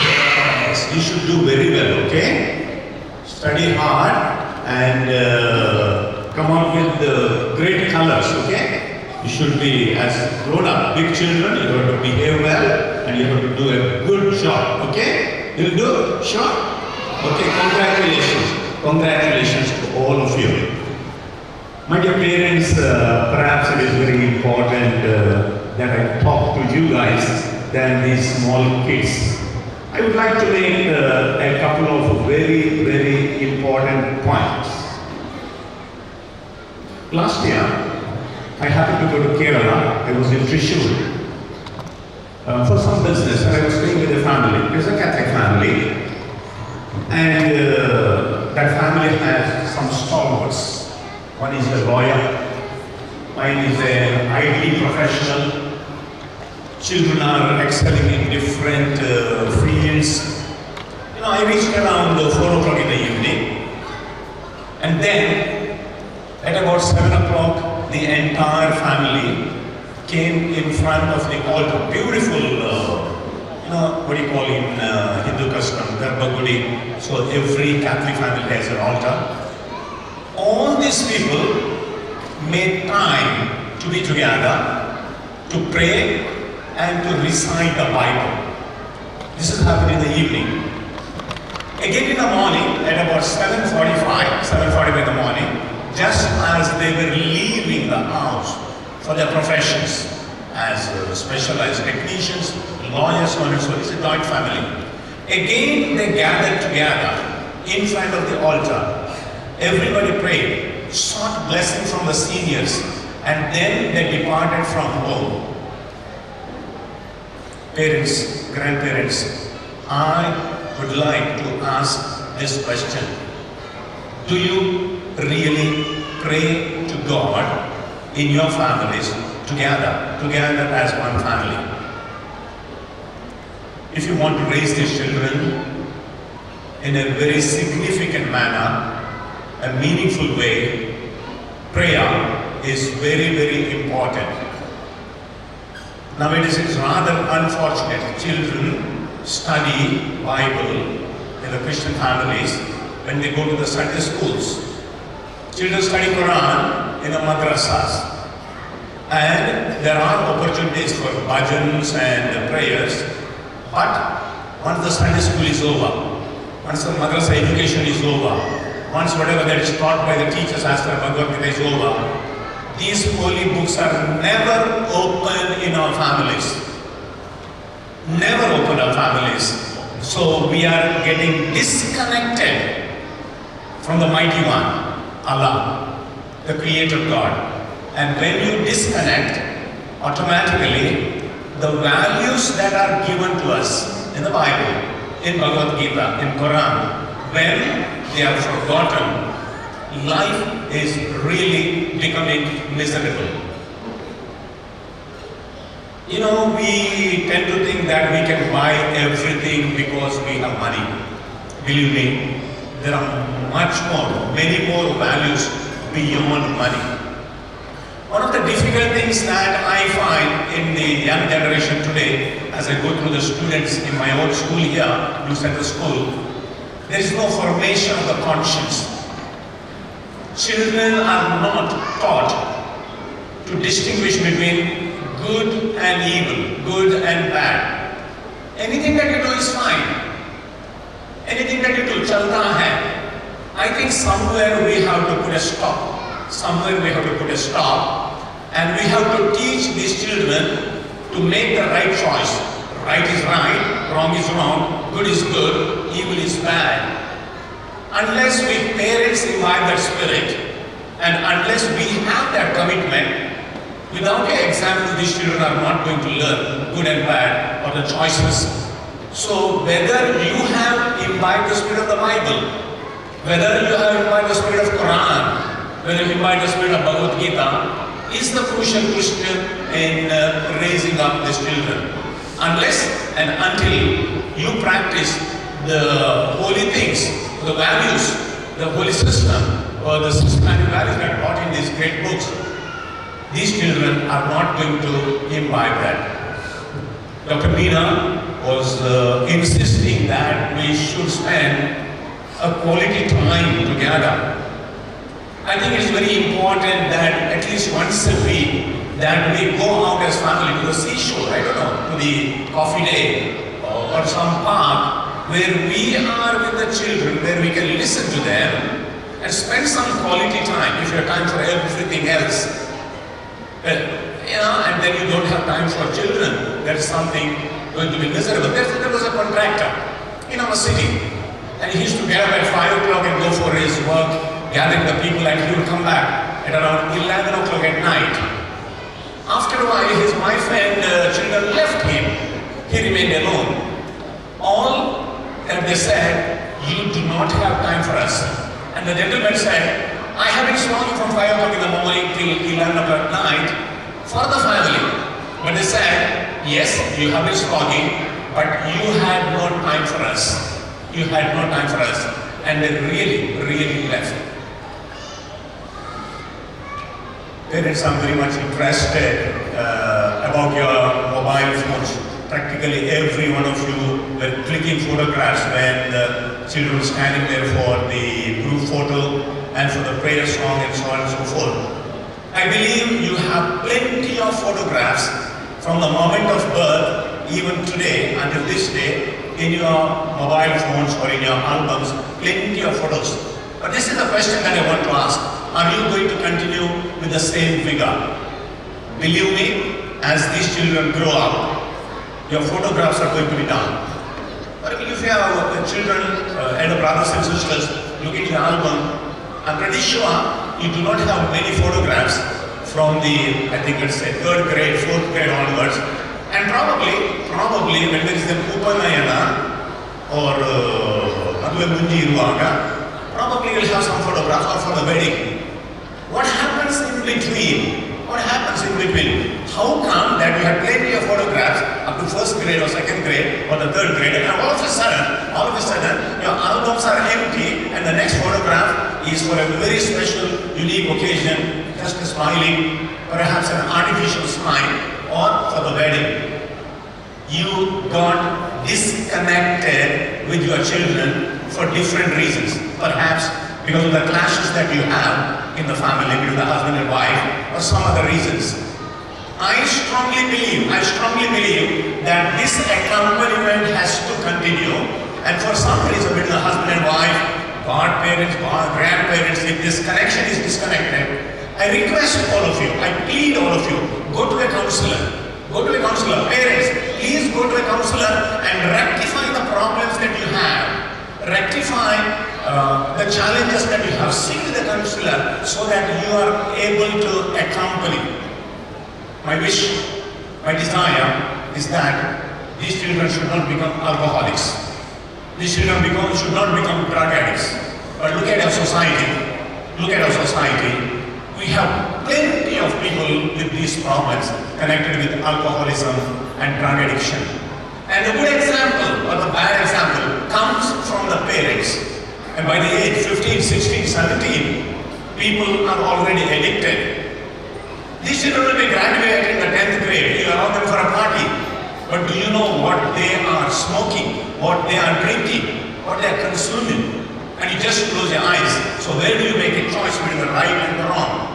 Yes. You should do very well, okay? Study hard and come out with great colors, okay? You should be, as grown up, big children, you have to behave well and you have to do a good job, okay? You'll do? Sure? Okay, congratulations. Congratulations to all of you. My dear parents, perhaps it is very important that I talk to you guys than these small kids. I would like to make a couple of very, very important points. Last year, I happened to go to Kerala. I was in Thrissur for some business and I was staying with a family. It's a Catholic family and that family has some stalwarts. One is a lawyer, mine is an IT professional. Children are excelling in different fields. You know, I reached around 4 o'clock in the evening and then at about 7 o'clock the entire family came in front of the altar. Beautiful, what do you call in Hindu custom, Garbhagudi. So every Catholic family has an altar. All these people made time to be together, to pray and to recite the Bible. This is happening in the evening. Again in the morning, at about 7:45 in the morning, just as they were leaving the house for their professions as specialized technicians, lawyers, so on and so on. It's a joint family. Again, they gathered together in front of the altar. Everybody prayed, sought blessing from the seniors, and then they departed from home. Parents, grandparents, I would like to ask this question. Do you really pray to God in your families together as one family? If you want to raise these children in a very significant manner, a meaningful way, prayer is very, very important. Nowadays it's rather unfortunate. Children study Bible in the Christian families when they go to the Sunday schools. Children study Quran in the madrasas. And there are opportunities for bhajans and prayers. But once the Sunday school is over, once the madrasa education is over, once whatever that is taught by the teachers as per Bhagavad Gita is over, these holy books are never open in our families. Never open our families. So we are getting disconnected from the mighty one, Allah, the creator God. And when you disconnect, automatically the values that are given to us in the Bible, in Bhagavad Gita, in Quran, when they are forgotten, life is really becoming miserable. You know, we tend to think that we can buy everything because we have money. Believe me, there are many more values beyond money. One of the difficult things that I find in the young generation today, as I go through the students in my own school here, Lourdes Center School, there is no formation of the conscience. Children are not taught to distinguish between good and evil, good and bad. Anything that you do is fine. Anything that you do, chalta hai. I think somewhere we have to put a stop. Somewhere we have to put a stop. And we have to teach these children to make the right choice. Right is right, wrong is wrong, good is good, evil is bad. Unless we parents imbibe that spirit, and unless we have that commitment, without an example, these children are not going to learn good and bad or the choices. So whether you have imbibed the spirit of the Bible, whether you have imbibed the spirit of Quran, whether you imbibe the spirit of Bhagavad Gita, is the crucial question in raising up these children. Unless and until you practice the holy things, the values, the holy system, or the systematic values that are taught in these great books, these children are not going to imbibe that. Dr. Meena was insisting that we should spend a quality time together. I think it's very important that at least once a week that we go out as family to the seashore, I don't know, to the coffee day or some park where we are with the children, where we can listen to them and spend some quality time. If you have time for everything else, and then you don't have time for children, there's something going to be miserable. There was a contractor in our city, and he used to get up at 5 o'clock and go for his work, gathering the people, and he would come back at around 11 o'clock at night. After a while, his wife and children left him. He remained alone. All that they said, you do not have time for us. And the gentleman said, I have been smoking from 5 o'clock in the morning till 11 o'clock at night for the family. But they said, yes, you have been smoking, but you had no time for us. You had no time for us. And they really left. Parents are very much interested about your mobile phones. Practically every one of you were clicking photographs when the children were standing there for the group photo and for the prayer song and so on and so forth. I believe you have plenty of photographs from the moment of birth, even today, until this day, in your mobile phones or in your albums, plenty of photos. But this is the question that I want to ask. Are you going to continue with the same vigor? Believe me, as these children grow up, your photographs are going to be done. But if you have children, elder brothers and sisters, look at your album, I'm pretty sure you do not have many photographs from the, I think let's say, 3rd grade, 4th grade onwards. And probably when there is an Upanayana or Madhve Munji Iruvaga, probably you'll have some photographs or for the wedding. What happens in between? What happens in between? How come that you have plenty of photographs up to 1st grade or 2nd grade or the 3rd grade, and all of a sudden, your albums are empty and the next photograph is for a very special, unique occasion, just a smiling, perhaps an artificial smile, or for the wedding. You got disconnected with your children for different reasons. Perhaps because of the clashes that you have in the family between the husband and wife, or some other reasons. I strongly believe that this accompaniment has to continue, and for some reason between the husband and wife, godparents, grandparents, if this connection is disconnected, I request all of you, I plead all of you, go to a counselor. Go to a counselor. Parents, please go to a counselor and rectify the problems that you have. Rectify the challenges that you have. Seek the counselor so that you are able to accompany. My wish, my desire is that these children should not become alcoholics. These children should not become drug addicts. But look at our society. Look at our society. We have plenty of people with these problems connected with alcoholism and drug addiction. And a good example or the bad example comes from the parents. And by the age 15, 16, 17, people are already addicted. These children will be graduating in the 10th grade. You allow them for a party. But do you know what they are smoking, what they are drinking, what they are consuming? And you just close your eyes. So where do you make a choice between the right and the wrong?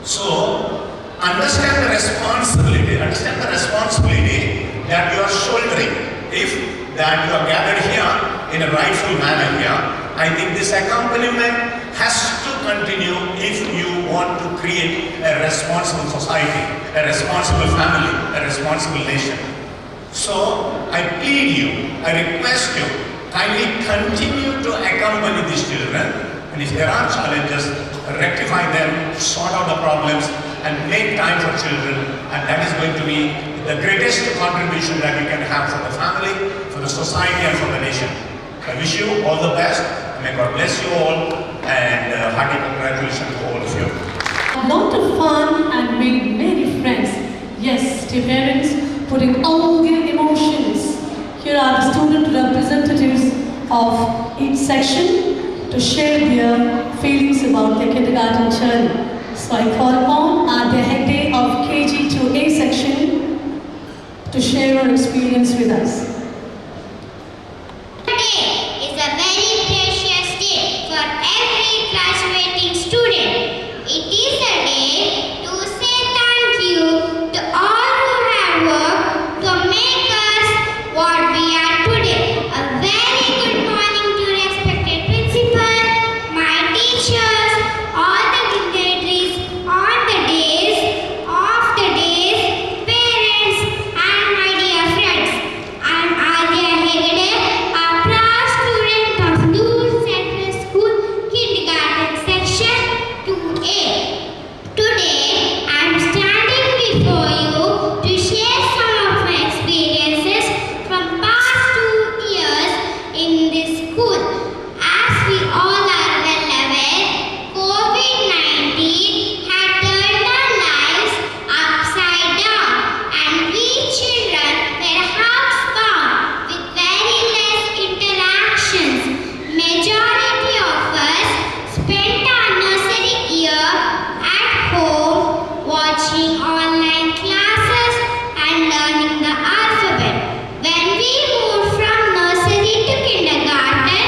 So understand the responsibility that you are shouldering. If that you are gathered here in a rightful manner here, I think this accompaniment has to continue if you want to create a responsible society, a responsible family, a responsible nation. So I plead you, I request you, kindly continue to accompany these children, and if there are challenges, rectify them, sort out the problems, and make time for children, and that is going to be the greatest contribution that you can have for the family, for the society, and for the nation. I wish you all the best, and may God bless you all, and hearty congratulations to all of you. A lot of fun and made many friends. Yes, dear parents, putting all their emotions. Here are the student representatives of each section to share their feelings about their kindergarten journey. So I call upon the head day of KG to A section to share her experience with us. Today is a very precious day for every graduating student. It is a day to say thank you to all who have worked to make us what we are today. A very good morning to respected principal, my teachers, all the dignitaries on the days, parents, and my dear friends. I am Adya Hegde, a proud student of Lourdes Central School Kindergarten Section 2A. Today, I am standing before you to share some of my experiences from past 2 years in this school. As we all are well aware, COVID-19 had turned our lives upside down, and we children were housebound with very less interactions. Majority of us spent our nursery year at home watching online classes and learning the alphabet. When we moved from nursery to kindergarten,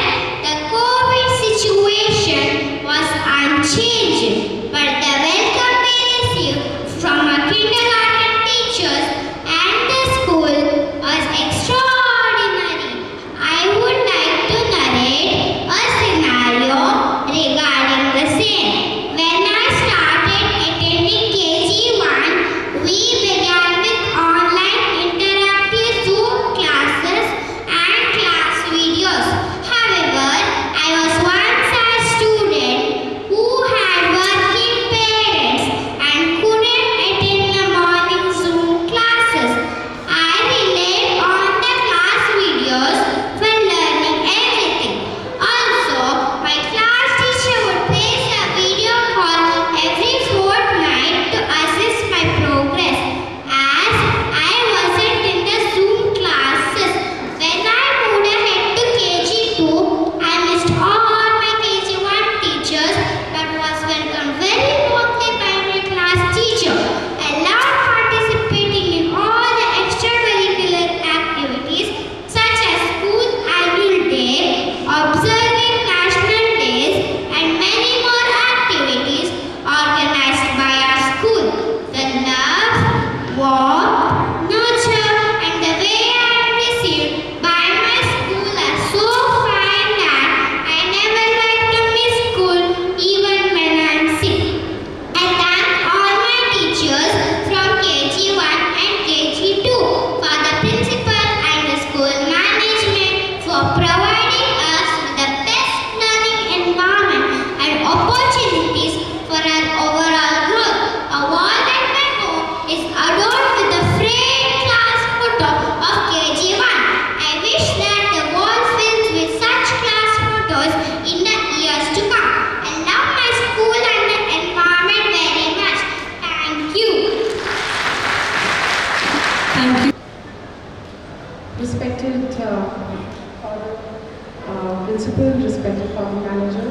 principal, respected farm manager,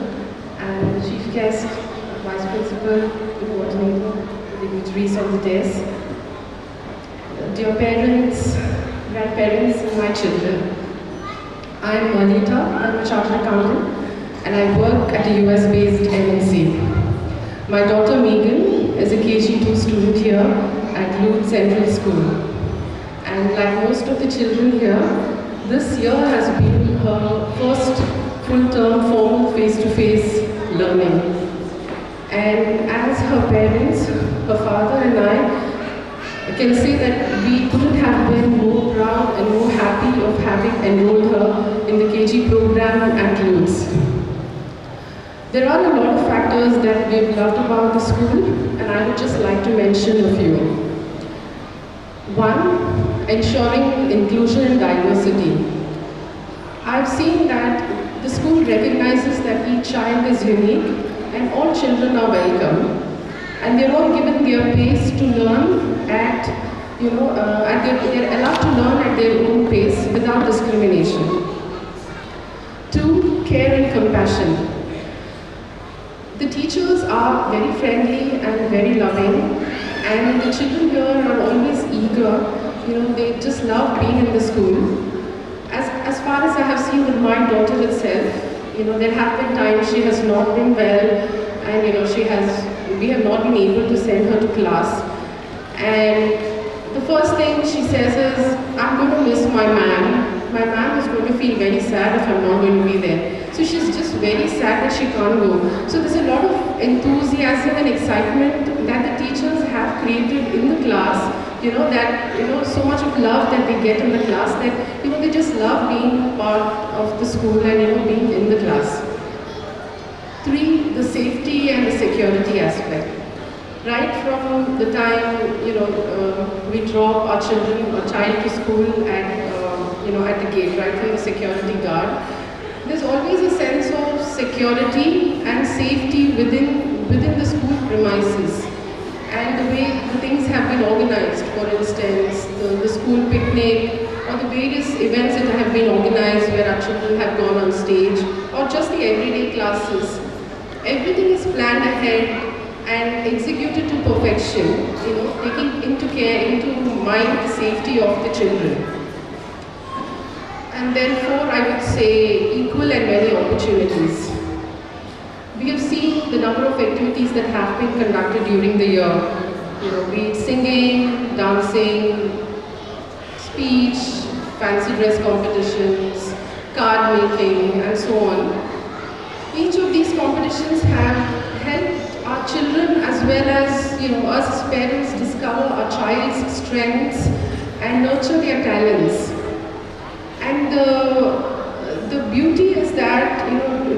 and the chief guest, vice principal, the coordinator, the dignitaries on the desk, dear parents, grandparents, and my children. I am Manita, I am a chartered accountant, and I work at a US-based MNC. My daughter Megan is a KG2 student here at Lourdes Central School. And like most of the children here, this year has been her first full-term formal face-to-face learning. And as her parents, her father and I can say that we couldn't have been more proud and more happy of having enrolled her in the KG program at Lourdes. There are a lot of factors that we've loved about the school, and I would just like to mention a few. One, ensuring inclusion and diversity. I've seen that the school recognizes that each child is unique and all children are welcome, and they're all given their pace to learn at, they're allowed to learn at their own pace without discrimination. Two, care and compassion. The teachers are very friendly and very loving, and the children here are always eager. They just love being in the school. As far as I have seen with my daughter itself, there have been times she has not been well, and we have not been able to send her to class. And the first thing she says is, I'm going to miss my ma'am. My ma'am is going to feel very sad if I'm not going to be there. So she's just very sad that she can't go. So there's a lot of enthusiasm and excitement that the teachers have created in the class. So much of love that they get in the class that, they just love being part of the school and, being in the class. Three, the safety and the security aspect. Right from the time, we drop our child to school at the gate, right from the security guard, there's always a sense of security and safety within the school premises. And the way the things have been organized, for instance, the school picnic, or the various events that have been organized where our children have gone on stage, or just the everyday classes. Everything is planned ahead and executed to perfection, taking into mind the safety of the children. And then four, I would say, equal and many opportunities. We have seen the number of activities that have been conducted during the year. Be it singing, dancing, speech, fancy dress competitions, card making, and so on. Each of these competitions have helped our children as well as us as parents discover our child's strengths and nurture their talents. And the beauty is that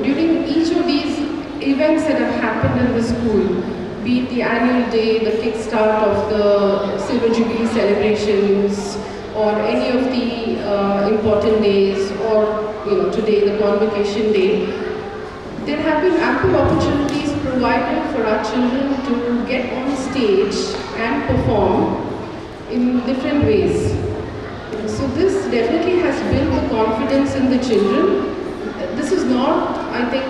during each of these events that have happened in the school, be it the annual day, the kickstart of the Silver Jubilee celebrations, or any of the important days, or today the Convocation day, there have been ample opportunities provided for our children to get on stage and perform in different ways. So this definitely has built the confidence in the children. This is not, I think,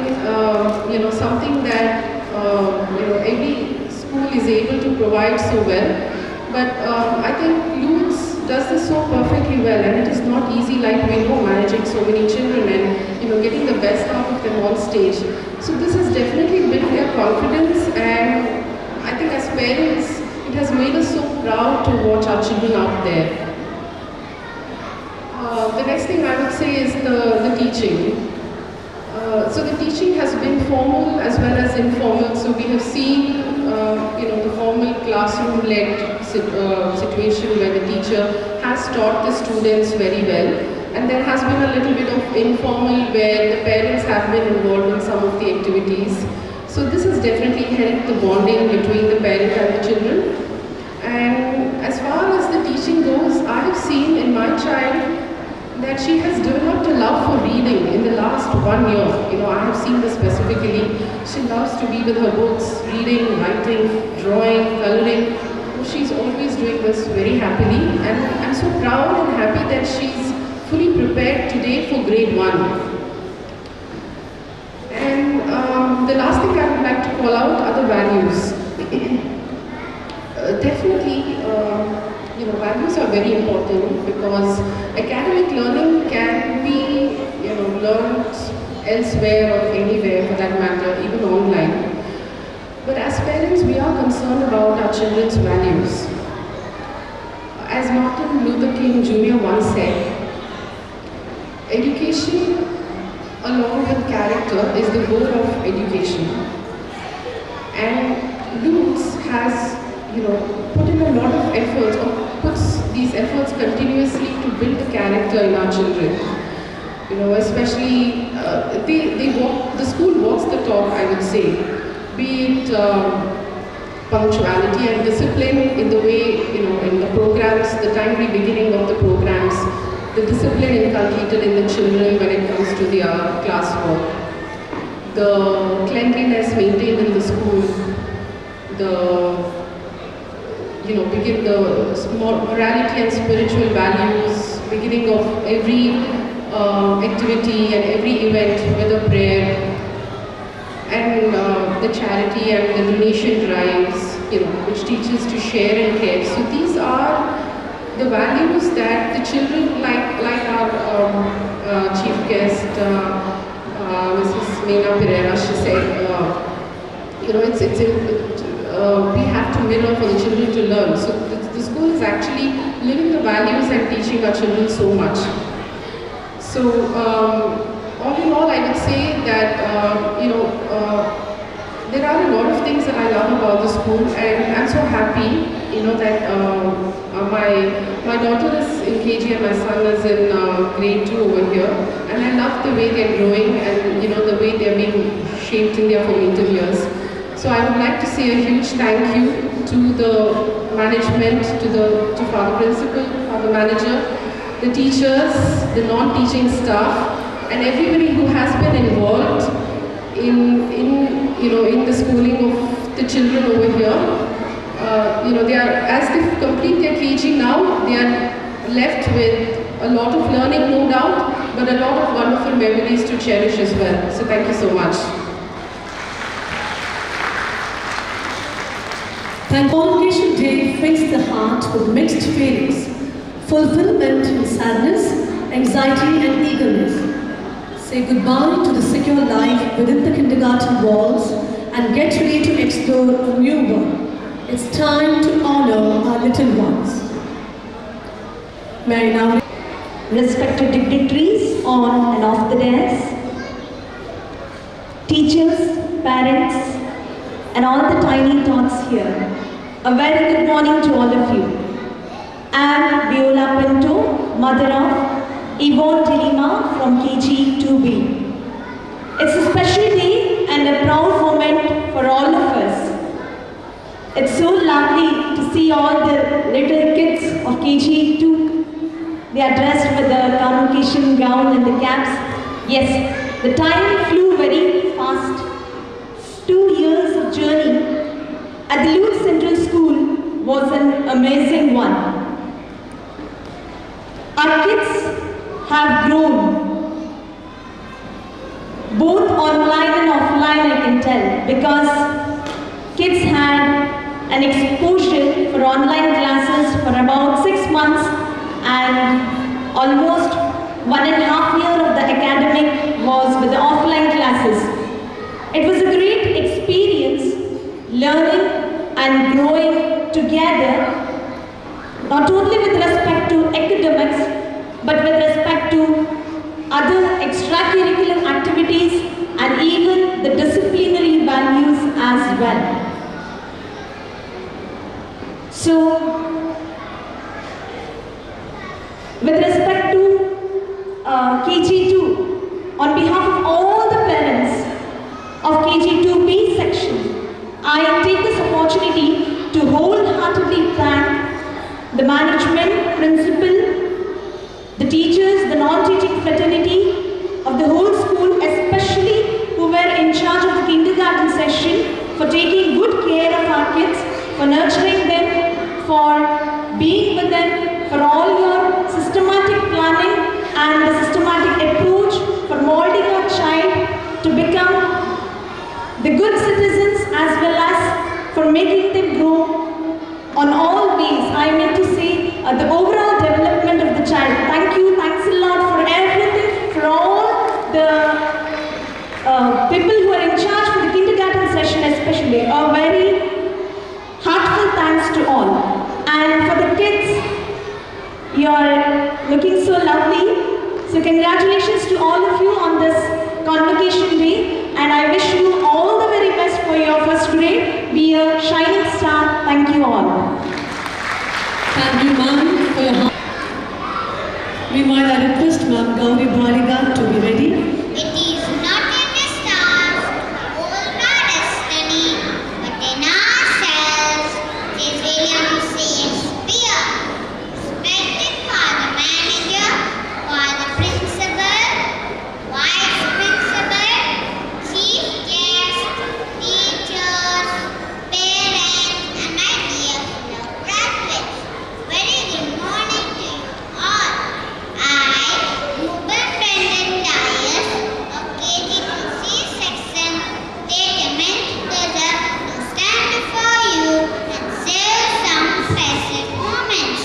something that every school is able to provide so well. But I think Lourdes does this so perfectly well, and it is not easy, like we know, managing so many children and getting the best out of them on stage. So this has definitely built their confidence, and I think as parents, it has made us so proud to watch our children out there. The next thing I would say is the teaching. So the teaching has been formal as well as informal. So we have seen, the formal classroom-led situation where the teacher has taught the students very well, and there has been a little bit of informal where the parents have been involved in some of the activities. So this has definitely helped the bonding between the parent and the children. And as far as the teaching goes, I have seen in my child that she has developed a love for reading in the last 1 year. I have seen this specifically. She loves to be with her books, reading, writing, drawing, coloring. She's always doing this very happily, and I'm so proud and happy that she's fully prepared today for grade 1. The last thing I would like to call out are the values. Definitely, values are very important because academic learning can be, learned elsewhere or anywhere for that matter, even online. But as parents, we are concerned about our children's values. As Martin Luther King Jr. once said, education along with character is the goal of education. And Lourdes has, put in a lot of efforts, or puts these efforts continuously to build the character in our children. Especially, the school walks the talk, I would say, be it punctuality and discipline in the way, in the programs, the timely beginning of the programs, the discipline inculcated in the children when it comes to their classwork, the cleanliness maintained in the school, the morality and spiritual values, beginning of every activity and every event with a prayer, and the charity and the donation drives, which teaches to share and care. So these are the values that the children, like our chief guest, Mrs. Meena Pereira, she said, we have to mirror for the children to learn. So the school is actually living the values and teaching our children so much. So all in all, I would say that there are a lot of things that I love about the school, and I'm so happy, that my daughter is in KG and my son is in grade 2 over here, and I love the way they're growing and the way they're being shaped in their formative years. So I would like to say a huge thank you to the management, to Father Principal, Father Manager, the teachers, the non-teaching staff, and everybody who has been involved in the schooling of the children over here. They are, as they complete their KG now, they are left with a lot of learning, no doubt, but a lot of wonderful memories to cherish as well. So thank you so much. Convocation Day fills the heart with mixed feelings, fulfillment and sadness, anxiety and eagerness. Say goodbye to the secure life within the kindergarten walls and get ready to explore a new world. It's time to honor our little ones. May I now respected dignitaries on and off the dais, teachers, parents, and all the tiny tots here. A very good morning to all of you. I'm Viola Pinto, mother of Yvonne Dilima from KG 2B. It's a special day and a proud moment for all of us. It's so lovely to see all the little kids of KG 2. They are dressed with the convocation gown and the caps. Yes, the time flew very fast. 2 years of journey at the Lourdes Central School was an amazing one. Our kids have grown, both online and offline, I can tell, because kids had an exposure for online classes for about 6 months, and almost 1.5 years of the academic was with the offline classes. It was a great experience learning and growing together, not only with respect to academics, but with respect to other extracurricular activities and even the disciplinary values as well. So, with respect to KG2, on behalf of all the parents of KG2B section, I take this opportunity to wholeheartedly thank the management, principal, the teachers, the non-teaching fraternity of the whole school the good citizens as well as for making them grow on all ways. I mean to say the overall development of the child. Thank you, thanks a lot for everything, for all the people who are in charge for the kindergarten session especially. A very heartfelt thanks to all. And for the kids, you are looking so lovely. So congratulations to all of you on this Convocation Day. And I wish you all the very best for your first grade. Be a shining star. Thank you all. Thank you, ma'am, for your help. Meanwhile, I request Ma'am Gauri Bhaliga to be ready. It is not in the stars, or our destiny, but in ourselves. It is William Shakespeare. Respected Father Manager, Father Principal, Vice Principal, Chief Guest, teachers, parents, and my dear fellow graduates. Very good morning to you all. I, Superintendent Dias of KG2C section, take immense pleasure to stand before you and share some precious moments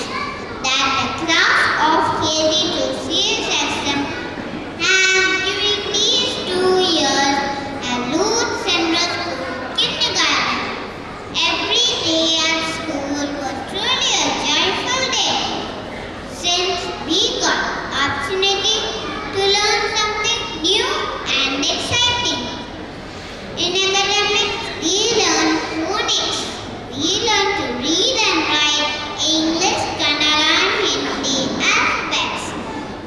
that the class of KG2C section has during these 2 years at Lourdes Central School Kindergarten. Every day at school was truly a joyful day, since we got opportunity to learn something new and exciting. In academics, we learn phonics. We learn to read and write English, Kannada and Hindi alphabets.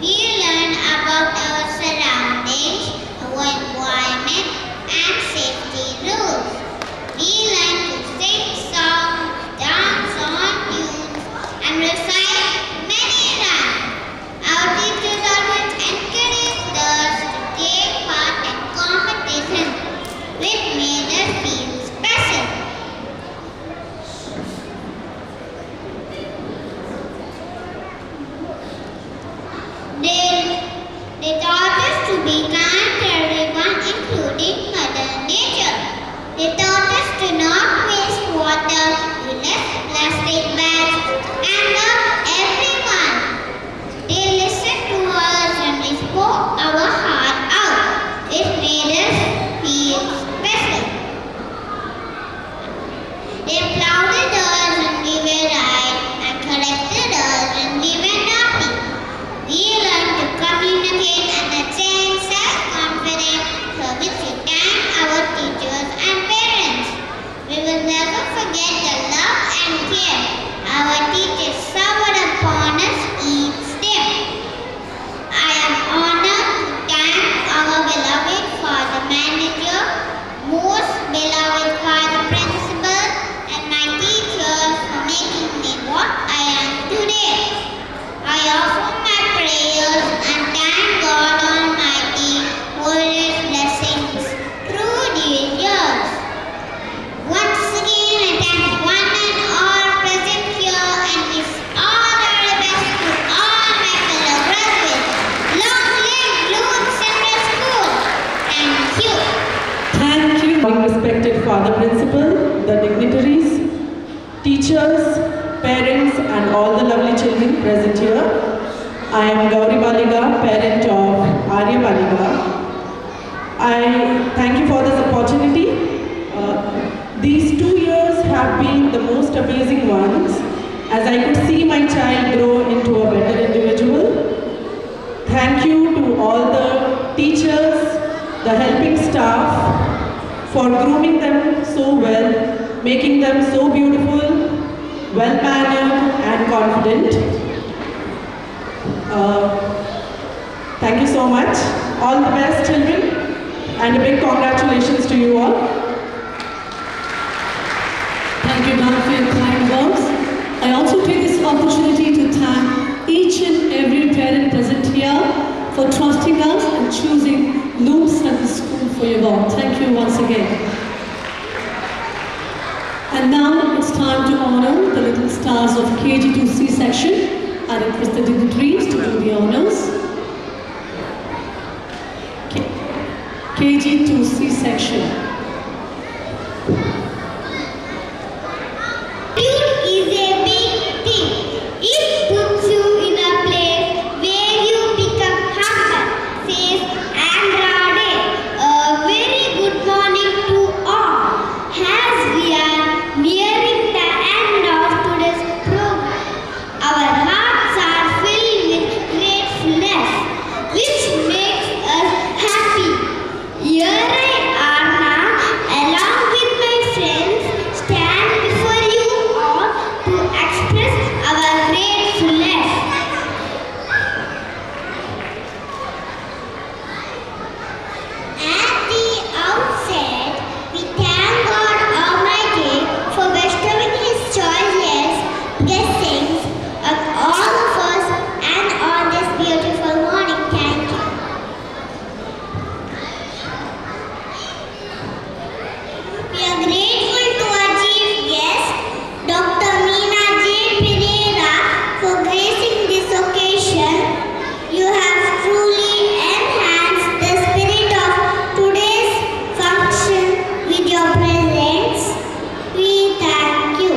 We learn about our surroundings, our environment and safety rules. We learn to sing songs, dance on tunes and recite many rhymes. Our teachers always encouraged us to take part in competitions, which made us feel special. They taught us to be kind to everyone, including Mother Nature. They taught us to not waste water, use plastic bags, and love everyone. They listened to us when we spoke our heart out. It made us feel special. They applauded us when we were right and corrected us when we were naughty. We learned to communicate and attain self-confidence, for which we thank our teachers and parents. We will never forget the love and care our teachers showered upon us each day. I am honored to thank our beloved Father Manager, most beloved Father Principal, and my teachers for making me what I am today. I offer my prayers and thank God Almighty for His blessings through these years. Once again, I thank one and all present here and wish all the very best to all my fellow graduates. Long live Lourdes Central School. Thank you. Thank you. Respected Father Principal, the dignitaries, teachers, parents and all the lovely children present here. I am Gauri Baliga, parent of Arya Baliga. I thank you for this opportunity. These 2 years have been the most amazing ones, as I could see my child grow into a better individual. Thank you to all the teachers, the helping staff for grooming them so well, making them so beautiful, well-mannered and confident. Thank you so much. All the best, children, and a big congratulations to you all. Thank you, ma'am, for your kind words. I also take this opportunity to thank each and every parent present here for trusting us and choosing Lourdes Central School for your work. Thank you once again. And now it's time to honor the little stars of KG2C section. I request the dignitaries to do the honors. KG2C section. Here I am now, along with my friends, stand before you all to express our gratefulness. At the outset, we thank God Almighty for bestowing His choices, blessings on all of us and on this beautiful morning. Thank you. We are grateful to our chief guest, Dr. Meena J. Pereira, for gracing this occasion. You have truly enhanced the spirit of today's function with your presence. We thank you.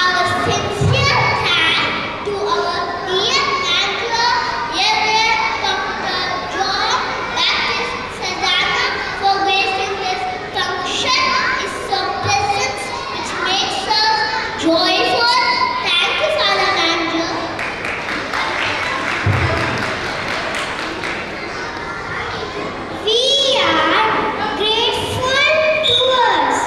Our sincere thanks to our dear Angela, Reverend Dr. John Baptist Sadana for gracing this function. Is a presence which makes us joyful. Thank you, Father Angela. We are grateful towards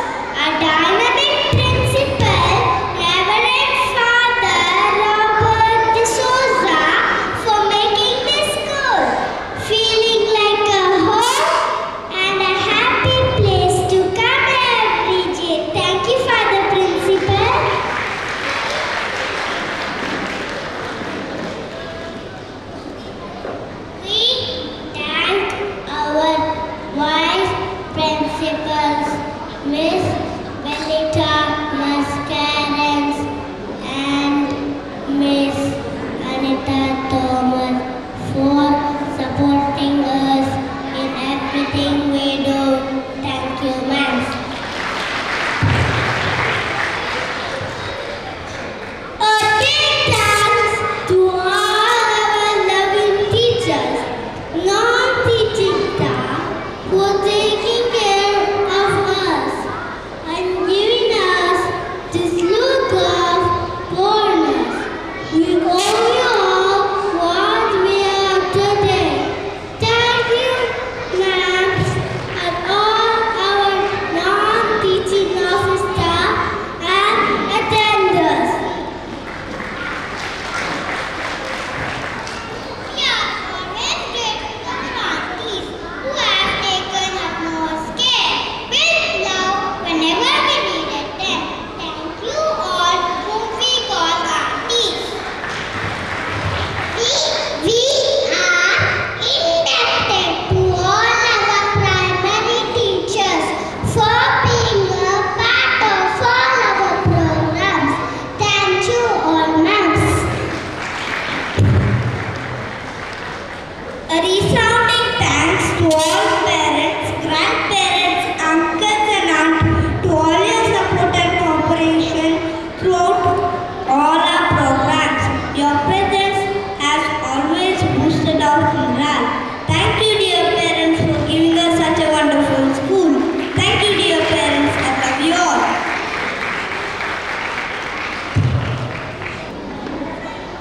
our dynamic principal, Reverend Father Robert D'Souza, for making this school feeling like a home and a happy place to come every day. Thank you, Father Principal. We thank our vice principals, Miss Belita Mascarens and Miss Anita Thomas for supporting us in everything we do. Thank you, ma'am. A big thanks to all our loving teachers, non-teaching staff, who are taking care of us and giving us this look of bonus. We owe you all what we are today. Thank you, ma'am, and all our non-teaching office staff and attenders. We are always grateful to aunties who have taken utmost care with love whenever we needed them. Thank you all whom we call aunties. We are indebted to all our primary teachers for being a part of all our programs. Thank you all, ma'ams. A resounding thanks to all parents, grandparents, uncles and aunts, to all your support and cooperation throughout all our programs. Your presence has always boosted our morale. Thank you, dear parents, for giving us such a wonderful school. Thank you, dear parents. I love you all.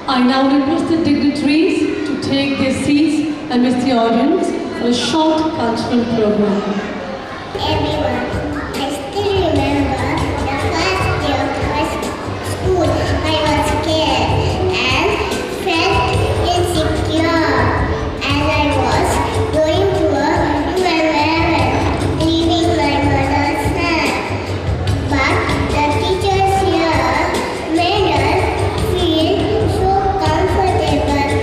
I now request the dignitaries to take their seats amidst the audience for a short cultural program. Everyone, I still remember the first day of my school. I was scared and felt insecure as I was going to a new environment, leaving my mother's hand. But the teachers here made us feel so comfortable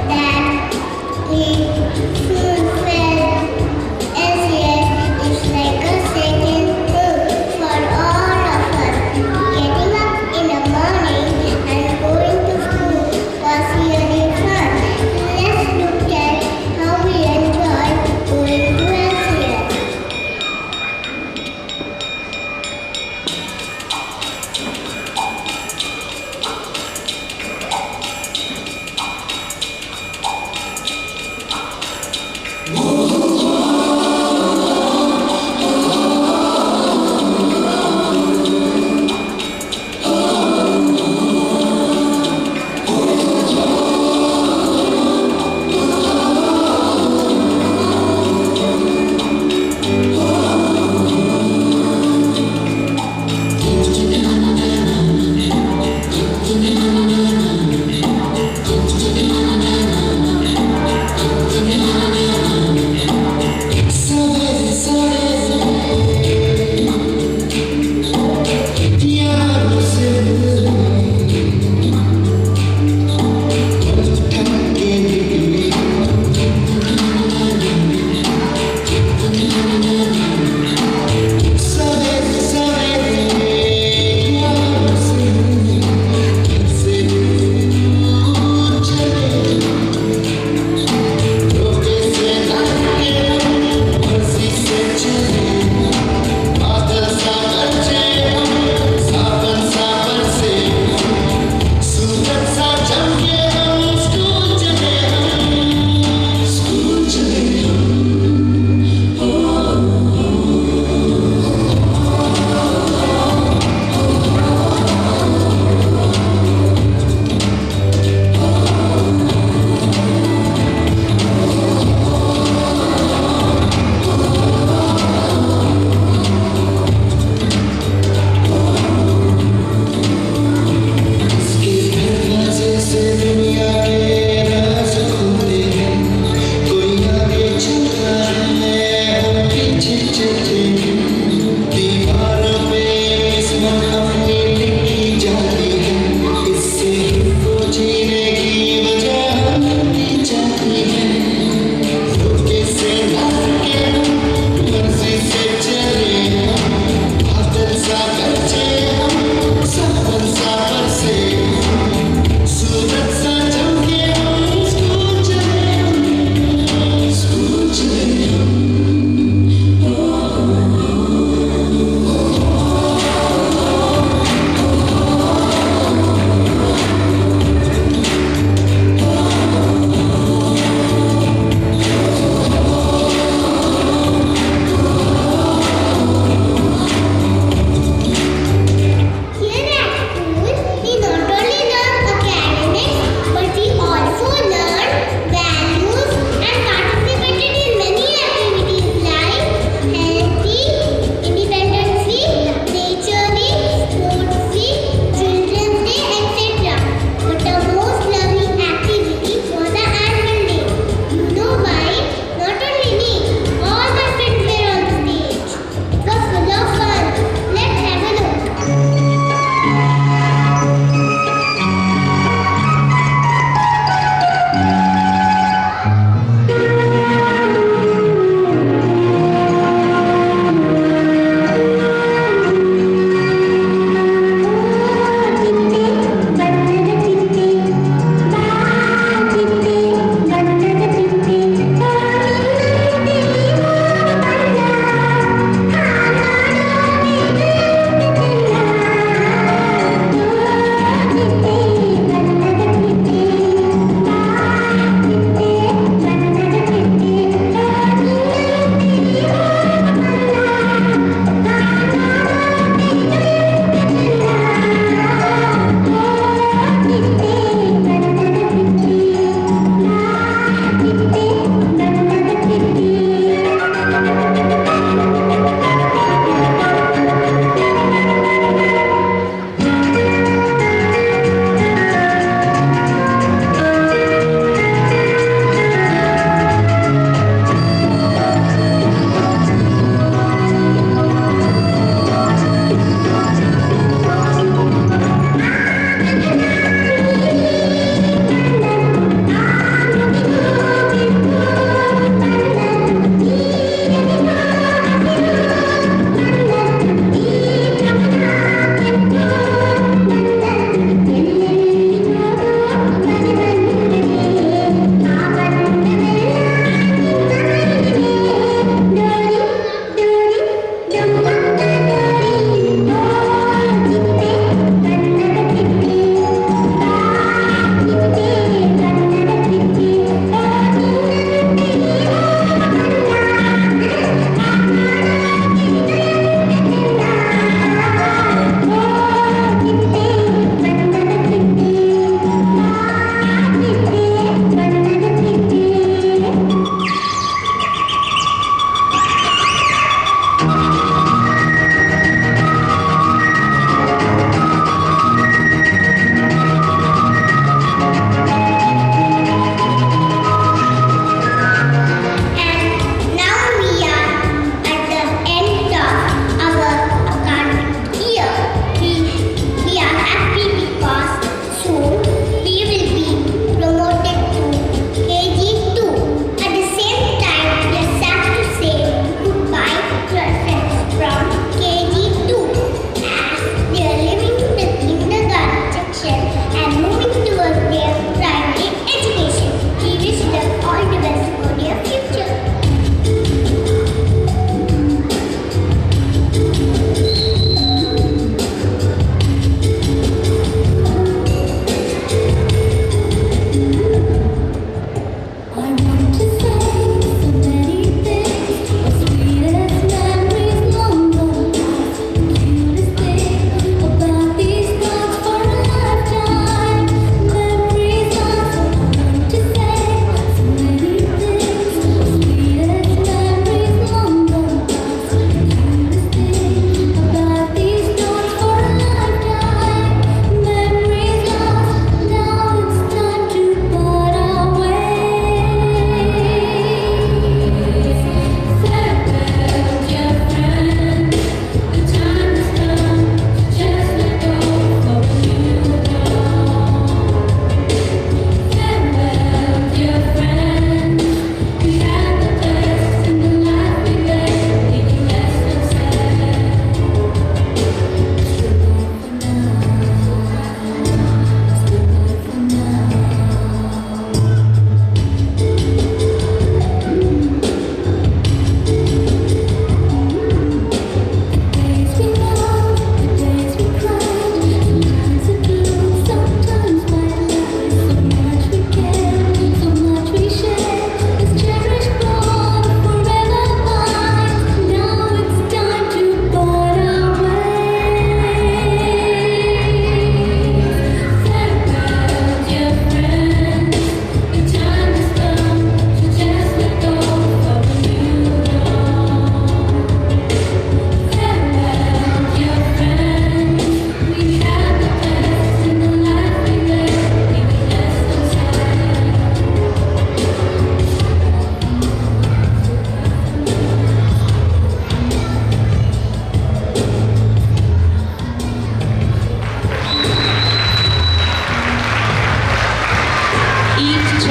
that we soon felt as if it's like a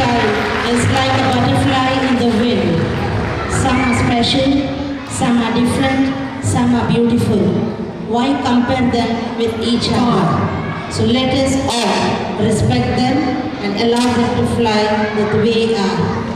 life is like a butterfly in the wind. Some are special, some are different, some are beautiful. Why compare them with each other? So let us all respect them and allow them to fly the way they are.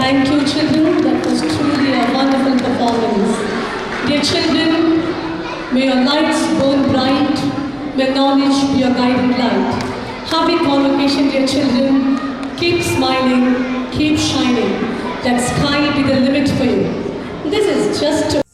Thank you, children. That was truly a wonderful performance. Dear children, may your lights burn bright. May knowledge be your guiding light. Happy Convocation, dear children. Keep smiling, keep shining. That sky be the limit for you. This is just